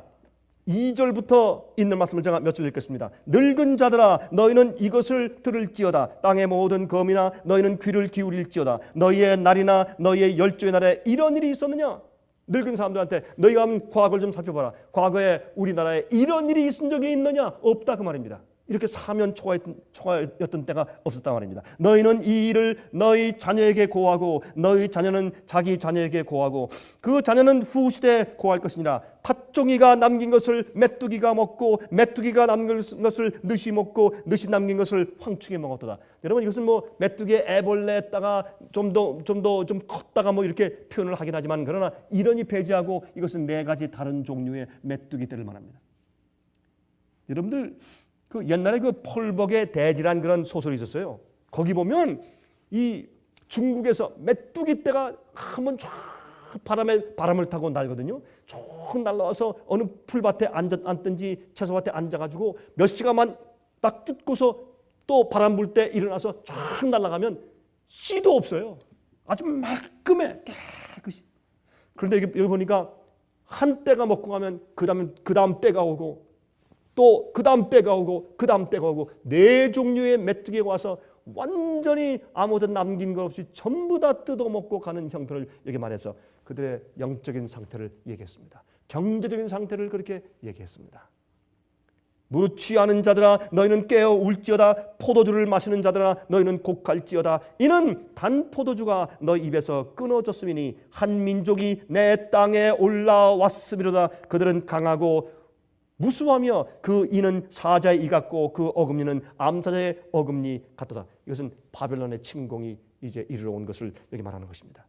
2절부터 있는 말씀을 제가 몇 줄 읽겠습니다. 늙은 자들아 너희는 이것을 들을지어다. 땅의 모든 검이나 너희는 귀를 기울일지어다. 너희의 날이나 너희의 열조의 날에 이런 일이 있었느냐? 늙은 사람들한테 너희가 한번 과거를 좀 살펴봐라. 과거에 우리나라에 이런 일이 있은 적이 있느냐? 없다 그 말입니다. 이렇게 사면 초과였던 때가 없었단 말입니다. 너희는 이 일을 너희 자녀에게 고하고 너희 자녀는 자기 자녀에게 고하고 그 자녀는 후시대에 고할 것이니라. 팥종이가 남긴 것을 메뚜기가 먹고 메뚜기가 남긴 것을 늑이 먹고 늑이 남긴 것을 황충이 먹었도다. 여러분 이것은 뭐 메뚜기의 애벌레에다가 좀 컸다가 뭐 이렇게 표현을 하긴 하지만 그러나 이런이 배제하고 이것은 네 가지 다른 종류의 메뚜기들을 말합니다. 여러분들 그 옛날에 그 펄벅의 대지란 그런 소설이 있었어요. 거기 보면 이 중국에서 메뚜기 떼가 한번 쫙 바람을 타고 날거든요. 쭉 날라와서 어느 풀밭에 앉든지 채소밭에 앉아가지고 몇 시간만 딱 뜯고서 또 바람 불 때 일어나서 쫙 날아가면 씨도 없어요. 아주 말끔해 깨끗이. 그런데 여기 보니까 한 떼가 먹고 가면 그 다음 떼가 오고 또 그 다음 때가 오고 그 다음 때가 오고 네 종류의 메뚜기가 와서 완전히 아무것도 남긴 것 없이 전부 다 뜯어먹고 가는 형태를 여기 말해서 그들의 영적인 상태를 얘기했습니다. 경제적인 상태를 그렇게 얘기했습니다. 무릇 취하는 자들아 너희는 깨어 울지어다. 포도주를 마시는 자들아 너희는 곡할지어다. 이는 단 포도주가 너희 입에서 끊어졌음이니 한 민족이 내 땅에 올라왔음이로다. 그들은 강하고 무수하며 그 이는 사자의 이 같고 그 어금니는 암사자의 어금니 같도다. 이것은 바벨론의 침공이 이제 이르러 온 것을 여기 말하는 것입니다.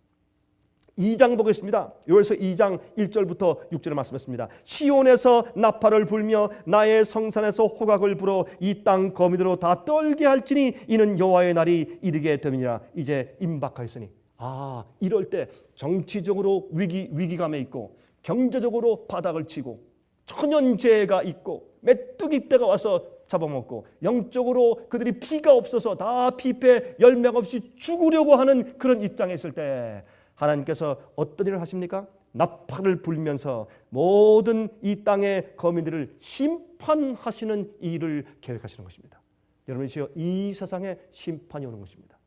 2장 보겠습니다. 요엘서 2장 1절부터 6절에 말씀했습니다. 시온에서 나팔을 불며 나의 성산에서 호각을 불어 이 땅 거미들로 다 떨게 할지니 이는 여호와의 날이 이르게 됨이니라. 이제 임박하였으니, 이럴 때 정치적으로 위기감에 있고 경제적으로 바닥을 치고 천연재해가 있고 메뚜기 떼가 와서 잡아먹고 영적으로 그들이 피가 없어서 다 피폐 열매가 없이 죽으려고 하는 그런 입장에 있을 때 하나님께서 어떤 일을 하십니까? 나팔을 불면서 모든 이 땅의 거민들을 심판하시는 일을 계획하시는 것입니다. 여러분, 이 세상에 심판이 오는 것입니다.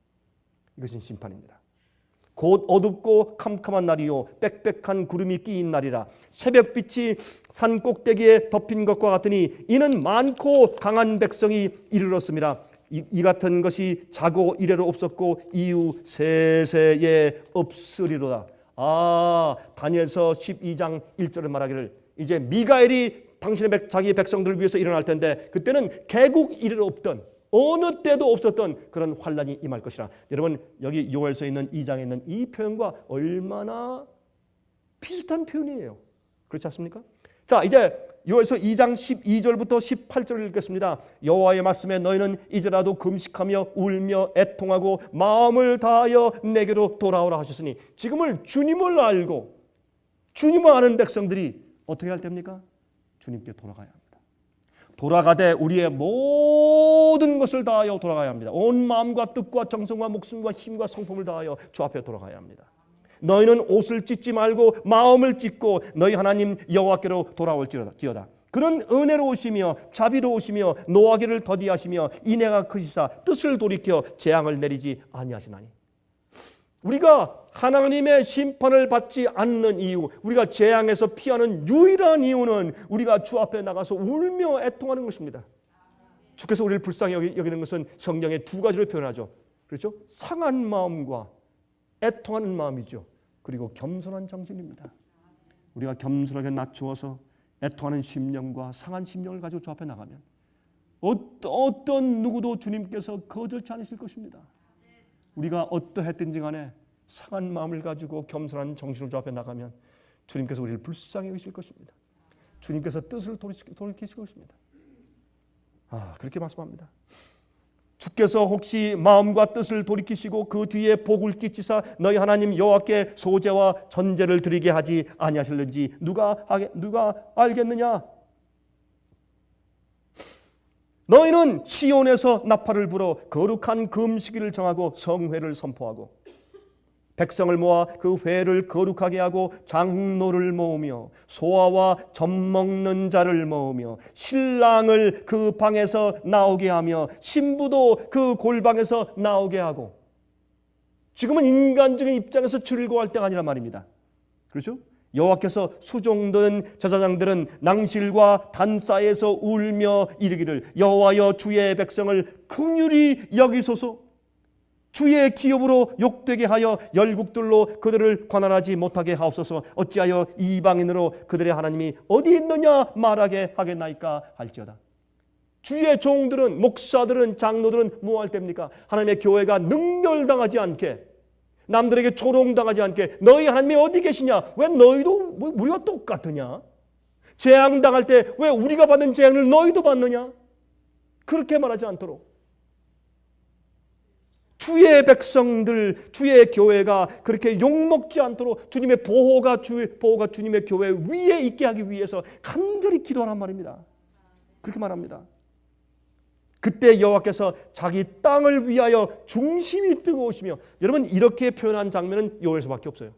이것은 심판입니다. 곧 어둡고 캄캄한 날이요 빽빽한 구름이 끼인 날이라. 새벽빛이 산 꼭대기에 덮인 것과 같으니 이는 많고 강한 백성이 이르렀습니다. 이 같은 것이 자고 이래로 없었고 이후 세세에 없으리로다. 다니엘서 12장 1절에 말하기를 이제 미가엘이 당신의 자기 백성들을 위해서 일어날 텐데 그때는 개국 이래로 없던 어느 때도 없었던 그런 환란이 임할 것이라. 여러분, 여기 요엘서에 있는 2장에 있는 이 표현과 얼마나 비슷한 표현이에요. 그렇지 않습니까? 자, 이제 요엘서 2장 12절부터 18절을 읽겠습니다. 여호와의 말씀에 너희는 이제라도 금식하며 울며 애통하고 마음을 다하여 내게로 돌아오라 하셨으니, 지금을 주님을 알고 주님을 아는 백성들이 어떻게 할 때입니까? 주님께 돌아가야 합니다. 돌아가되 우리의 모든 것을 다하여 돌아가야 합니다. 온 마음과 뜻과 정성과 목숨과 힘과 성품을 다하여 주 앞에 돌아가야 합니다. 너희는 옷을 찢지 말고 마음을 찢고 너희 하나님 여호와께로 돌아올지어다. 그는 은혜로우시며 자비로우시며 노하기를 더디하시며 인애가 크시사 뜻을 돌이켜 재앙을 내리지 아니하시나니. 우리가 하나님의 심판을 받지 않는 이유, 우리가 재앙에서 피하는 유일한 이유는 우리가 주 앞에 나가서 울며 애통하는 것입니다. 주께서 우리를 불쌍히 여기는 것은 성경의 두 가지로 표현하죠. 그렇죠? 상한 마음과 애통하는 마음이죠. 그리고 겸손한 정신입니다. 우리가 겸손하게 낮추어서 애통하는 심령과 상한 심령을 가지고 주 앞에 나가면 어떤 누구도 주님께서 거절치 않으실 것입니다. 우리가 어떠했든지 간에 상한 마음을 가지고 겸손한 정신으로 주 앞에 나가면 주님께서 우리를 불쌍히 여기실 것입니다. 주님께서 뜻을 돌이키실 것입니다. 그렇게 말씀합니다. 주께서 혹시 마음과 뜻을 돌이키시고 그 뒤에 복을 끼치사 너희 하나님 여호와께 소제와 전제를 드리게 하지 아니하실는지 누가 알겠느냐? 너희는 시온에서 나팔을 불어 거룩한 금식일을 정하고 성회를 선포하고 백성을 모아 그 회를 거룩하게 하고 장로를 모으며 소아와 젖 먹는 자를 모으며 신랑을 그 방에서 나오게 하며 신부도 그 골방에서 나오게 하고. 지금은 인간적인 입장에서 즐거워할 때가 아니란 말입니다. 그렇죠? 여호와께서 수종된 제사장들은 낭실과 단사에서 울며 이르기를 여호와여 주의 백성을 긍휼히 여기소서. 주의 기업으로 욕되게 하여 열국들로 그들을 관할하지 못하게 하옵소서. 어찌하여 이방인으로 그들의 하나님이 어디 있느냐 말하게 하겠나이까 할지어다. 주의 종들은, 목사들은, 장로들은 뭐 할 때입니까? 하나님의 교회가 능멸당하지 않게, 남들에게 조롱당하지 않게 너희 하나님이 어디 계시냐? 왜 너희도 우리와 똑같으냐? 재앙당할 때 왜 우리가 받는 재앙을 너희도 받느냐? 그렇게 말하지 않도록 주의 백성들, 주의 교회가 그렇게 욕먹지 않도록 주님의 보호가 주님의 교회 위에 있게 하기 위해서 간절히 기도하란 말입니다. 그렇게 말합니다. 그때 여호와께서 자기 땅을 위하여 중심이 뜨거우시며, 여러분 이렇게 표현한 장면은 요엘서밖에 없어요.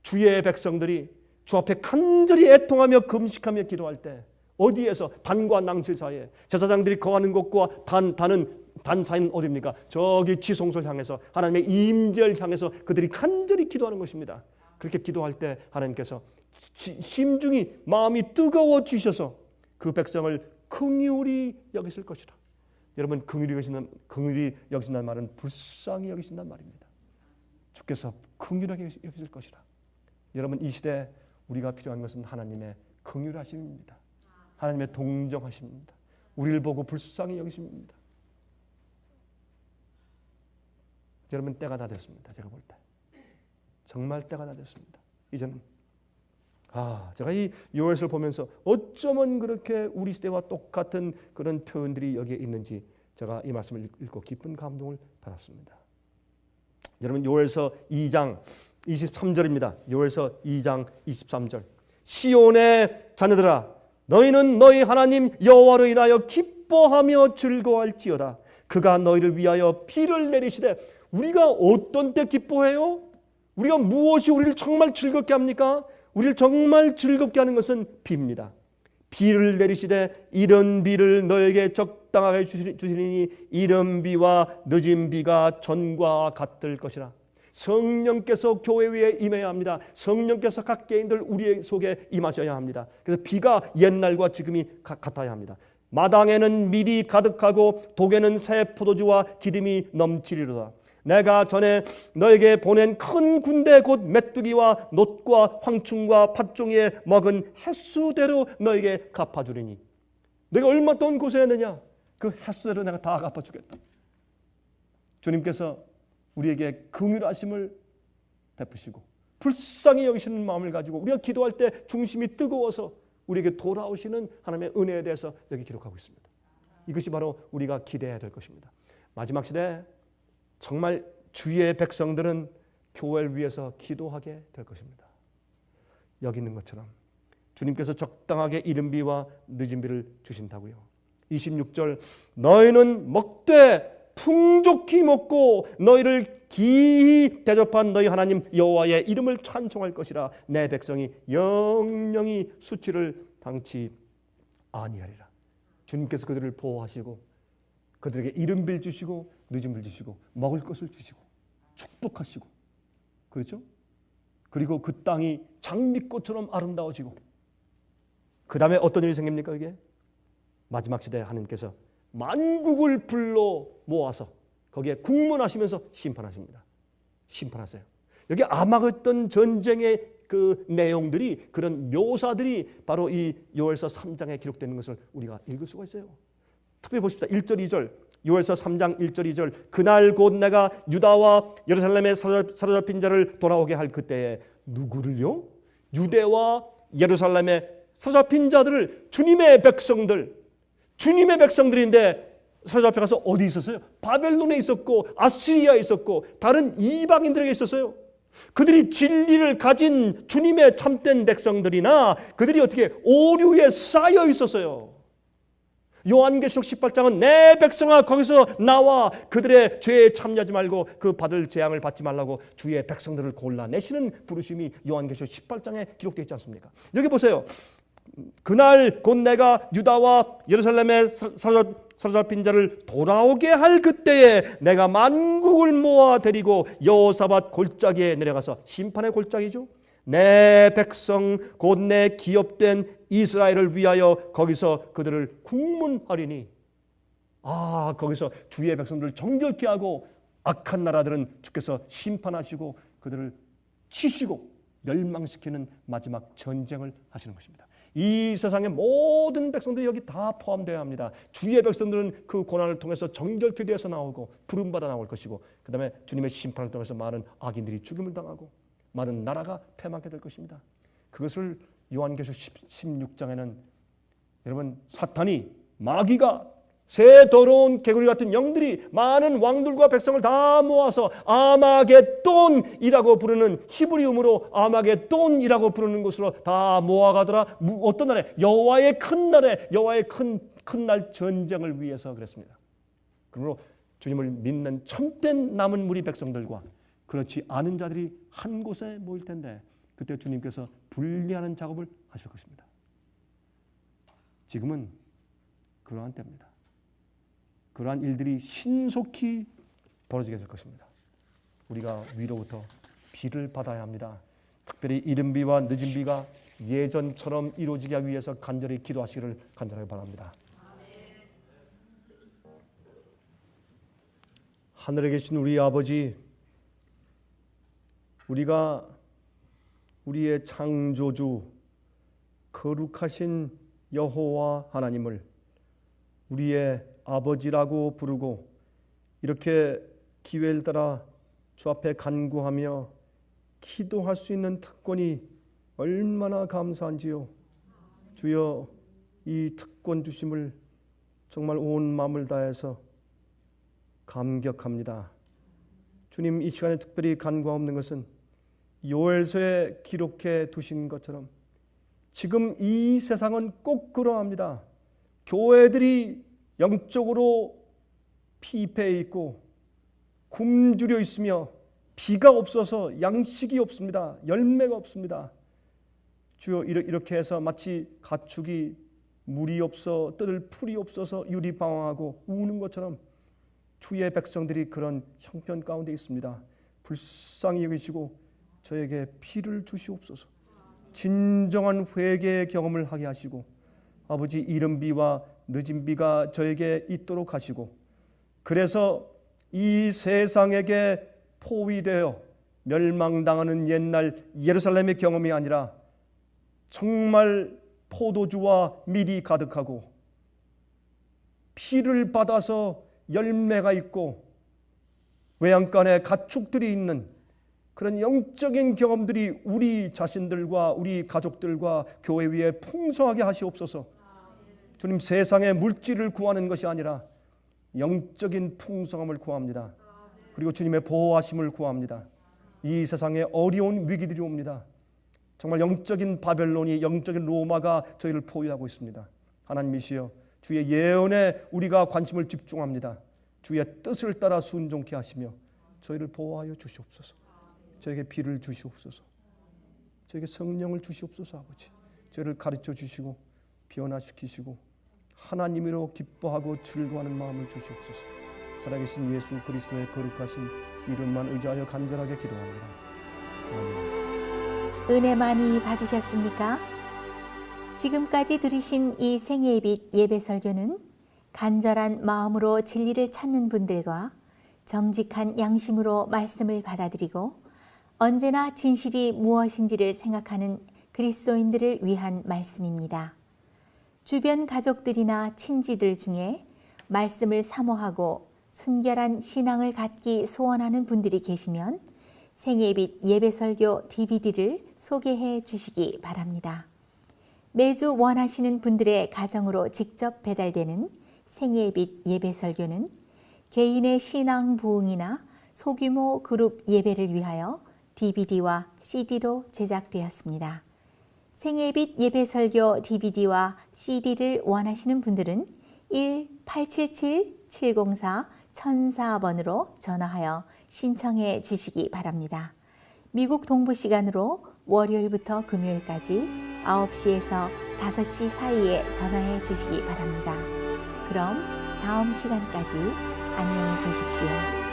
주의 백성들이 주 앞에 간절히 애통하며 금식하며 기도할 때 어디에서? 단과 낭실 사이에 제사장들이 거하는 곳과 단 사이는 어디입니까? 저기 지성소를 향해서 하나님의 임재를 향해서 그들이 간절히 기도하는 것입니다. 그렇게 기도할 때 하나님께서 심중히 마음이 뜨거워지셔서 그 백성을 긍휼히 여기실 것이라. 여러분, 긍휼히 여기신다는 말은 불쌍히 여기신다는 말입니다. 주께서 긍휼하게 여기실 것이라. 여러분, 이 시대에 우리가 필요한 것은 하나님의 긍휼하심입니다. 하나님의 동정하십니다. 우리를 보고 불쌍히 여기십니다. 여러분, 때가 다 됐습니다. 제가 볼 때 정말 때가 다 됐습니다. 이제는 제가 이 요엘서를 보면서 어쩌면 그렇게 우리 시대와 똑같은 그런 표현들이 여기에 있는지 제가 이 말씀을 읽고 깊은 감동을 받았습니다. 여러분, 요엘서 2장 23절입니다. 요엘서 2장 23절. 시온의 자녀들아, 너희는 너희 하나님 여호와로 인하여 기뻐하며 즐거워할지어다. 그가 너희를 위하여 비를 내리시되. 우리가 어떤 때 기뻐해요? 우리가 무엇이 우리를 정말 즐겁게 합니까? 우리를 정말 즐겁게 하는 것은 비입니다. 비를 내리시되 이런 비를 너에게 적당하게 주시리니 이런 비와 늦은 비가 전과 같을 것이라. 성령께서 교회 위에 임해야 합니다. 성령께서 각 개인들 우리 속에 임하셔야 합니다. 그래서 비가 옛날과 지금이 같아야 합니다. 마당에는 밀이 가득하고 독에는 새 포도주와 기름이 넘치리로다. 내가 전에 너에게 보낸 큰 군대 곧 메뚜기와 놋과 황충과 팥종이에 먹은 횟수대로 너에게 갚아주리니. 내가 얼마 돈 고생했느냐? 그 횟수대로 내가 다 갚아주겠다. 주님께서 우리에게 긍휼하심을 베푸시고 불쌍히 여기시는 마음을 가지고 우리가 기도할 때 중심이 뜨거워서 우리에게 돌아오시는 하나님의 은혜에 대해서 여기 기록하고 있습니다. 이것이 바로 우리가 기대해야 될 것입니다. 마지막 시대 정말 주의 백성들은 교회를 위해서 기도하게 될 것입니다. 여기 있는 것처럼 주님께서 적당하게 이른 비와 늦은 비를 주신다고요. 26절. 너희는 먹되 풍족히 먹고 너희를 기히 대접한 너희 하나님 여호와의 이름을 찬송할 것이라. 내 백성이 영영이 수치를 당치 아니하리라. 주님께서 그들을 보호하시고 그들에게 이른 비를 주시고 늦은 비를 주시고 먹을 것을 주시고 축복하시고, 그렇죠? 그리고 그 땅이 장미꽃처럼 아름다워지고 그 다음에 어떤 일이 생깁니까? 이게 마지막 시대에 하나님께서 만국을 불러 모아서 거기에 국문하시면서 심판하십니다. 심판하세요. 여기 아마겟돈 전쟁의 그 내용들이, 그런 묘사들이 바로 이 요엘서 3장에 기록되는 것을 우리가 읽을 수가 있어요. 특별히 보십시다. 1절 2절. 요엘서 3장 1절 2절. 그날 곧 내가 유다와 예루살렘에 사로잡힌 자를 돌아오게 할 그때에. 누구를요? 유대와 예루살렘에 사로잡힌 자들을, 주님의 백성들인데 사로잡혀가서 어디 있었어요? 바벨론에 있었고 아시리아에 있었고 다른 이방인들에게 있었어요. 그들이 진리를 가진 주님의 참된 백성들이나 그들이 어떻게 오류에 쌓여 있었어요. 요한계시록 18장은 내 백성아 거기서 나와 그들의 죄에 참여하지 말고 그 받을 재앙을 받지 말라고 주의 백성들을 골라내시는 부르심이 요한계시록 18장에 기록되어 있지 않습니까? 여기 보세요. 그날 곧 내가 유다와 예루살렘에 사로잡힌 자를 돌아오게 할 그때에 내가 만국을 모아 데리고 여호사밧 골짜기에 내려가서, 심판의 골짜기죠, 내 백성 곧 내 기업된 이스라엘을 위하여 거기서 그들을 국문하리니. 거기서 주의 백성들을 정결케 하고 악한 나라들은 주께서 심판하시고 그들을 치시고 멸망시키는 마지막 전쟁을 하시는 것입니다. 이 세상의 모든 백성들이 여기 다 포함되어야 합니다. 주의 백성들은 그 고난을 통해서 정결케 되어서 나오고 부름받아 나올 것이고, 그 다음에 주님의 심판을 통해서 많은 악인들이 죽임을 당하고 많은 나라가 패망하게 될 것입니다. 그것을 요한계시록 16장에는 여러분, 사탄이, 마귀가, 새 더러운 개구리 같은 영들이 많은 왕들과 백성을 다 모아서 아마겟돈이라고 부르는, 히브리음으로 아마겟돈이라고 부르는 곳으로 다 모아가더라. 어떤 날에? 여호와의 큰 날에, 여호와의 큰 날 전쟁을 위해서 그랬습니다. 그러므로 주님을 믿는 참된 남은 무리 백성들과 그렇지 않은 자들이 한 곳에 모일 텐데 그때 주님께서 분리하는 작업을 하실 것입니다. 지금은 그러한 때입니다. 그러한 일들이 신속히 벌어지게 될 것입니다. 우리가 위로부터 비를 받아야 합니다. 특별히 이른 비와 늦은 비가 예전처럼 이루어지기 위해서 간절히 기도하시기를 간절하게 바랍니다. 하늘에 계신 우리 아버지, 우리가 우리의 창조주, 거룩하신 여호와 하나님을 우리의 아버지라고 부르고 이렇게 기회를 따라 주 앞에 간구하며 기도할 수 있는 특권이 얼마나 감사한지요. 주여, 이 특권 주심을 정말 온 마음을 다해서 감격합니다. 주님, 이 시간에 특별히 간구하옵는 것은 요엘서에 기록해 두신 것처럼 지금 이 세상은 꼭 그러합니다. 교회들이 영적으로 피폐해 있고 굶주려 있으며 비가 없어서 양식이 없습니다. 열매가 없습니다. 주여, 이렇게 해서 마치 가축이 물이 없어 뜯을 풀이 없어서 유리방황하고 우는 것처럼 주의 백성들이 그런 형편 가운데 있습니다. 불쌍히 여기시고 저에게 피를 주시옵소서. 진정한 회개의 경험을 하게 하시고 아버지, 이른 비와 늦은 비가 저에게 있도록 하시고, 그래서 이 세상에게 포위되어 멸망당하는 옛날 예루살렘의 경험이 아니라 정말 포도주와 밀이 가득하고 피를 받아서 열매가 있고 외양간에 가축들이 있는 그런 영적인 경험들이 우리 자신들과 우리 가족들과 교회 위에 풍성하게 하시옵소서. 주님, 세상의 물질을 구하는 것이 아니라 영적인 풍성함을 구합니다. 그리고 주님의 보호하심을 구합니다. 이 세상에 어려운 위기들이 옵니다. 정말 영적인 바벨론이, 영적인 로마가 저희를 포위하고 있습니다. 하나님이시여, 주의 예언에 우리가 관심을 집중합니다. 주의 뜻을 따라 순종케 하시며 저희를 보호하여 주시옵소서. 저에게 비를 주시옵소서. 저에게 성령을 주시옵소서. 아버지, 저희를 가르쳐 주시고 변화시키시고 하나님으로 기뻐하고 즐거워하는 마음을 주시옵소서. 살아계신 예수 그리스도의 거룩하신 이름만 의지하여 간절하게 기도합니다. 아멘. 은혜 많이 받으셨습니까? 지금까지 들으신 이 생애의 빛 예배 설교는 간절한 마음으로 진리를 찾는 분들과 정직한 양심으로 말씀을 받아들이고 언제나 진실이 무엇인지를 생각하는 그리스도인들을 위한 말씀입니다. 주변 가족들이나 친지들 중에 말씀을 사모하고 순결한 신앙을 갖기 소원하는 분들이 계시면 생애의 빛 예배 설교 DVD를 소개해 주시기 바랍니다. 매주 원하시는 분들의 가정으로 직접 배달되는 생애의 빛 예배 설교는 개인의 신앙 부흥이나 소규모 그룹 예배를 위하여 DVD와 CD로 제작되었습니다. 생애의 빛 예배 설교 DVD와 CD를 원하시는 분들은 1-877-704-1004번으로 전화하여 신청해 주시기 바랍니다. 미국 동부 시간으로 월요일부터 금요일까지 9시에서 5시 사이에 전화해 주시기 바랍니다. 그럼 다음 시간까지 안녕히 계십시오.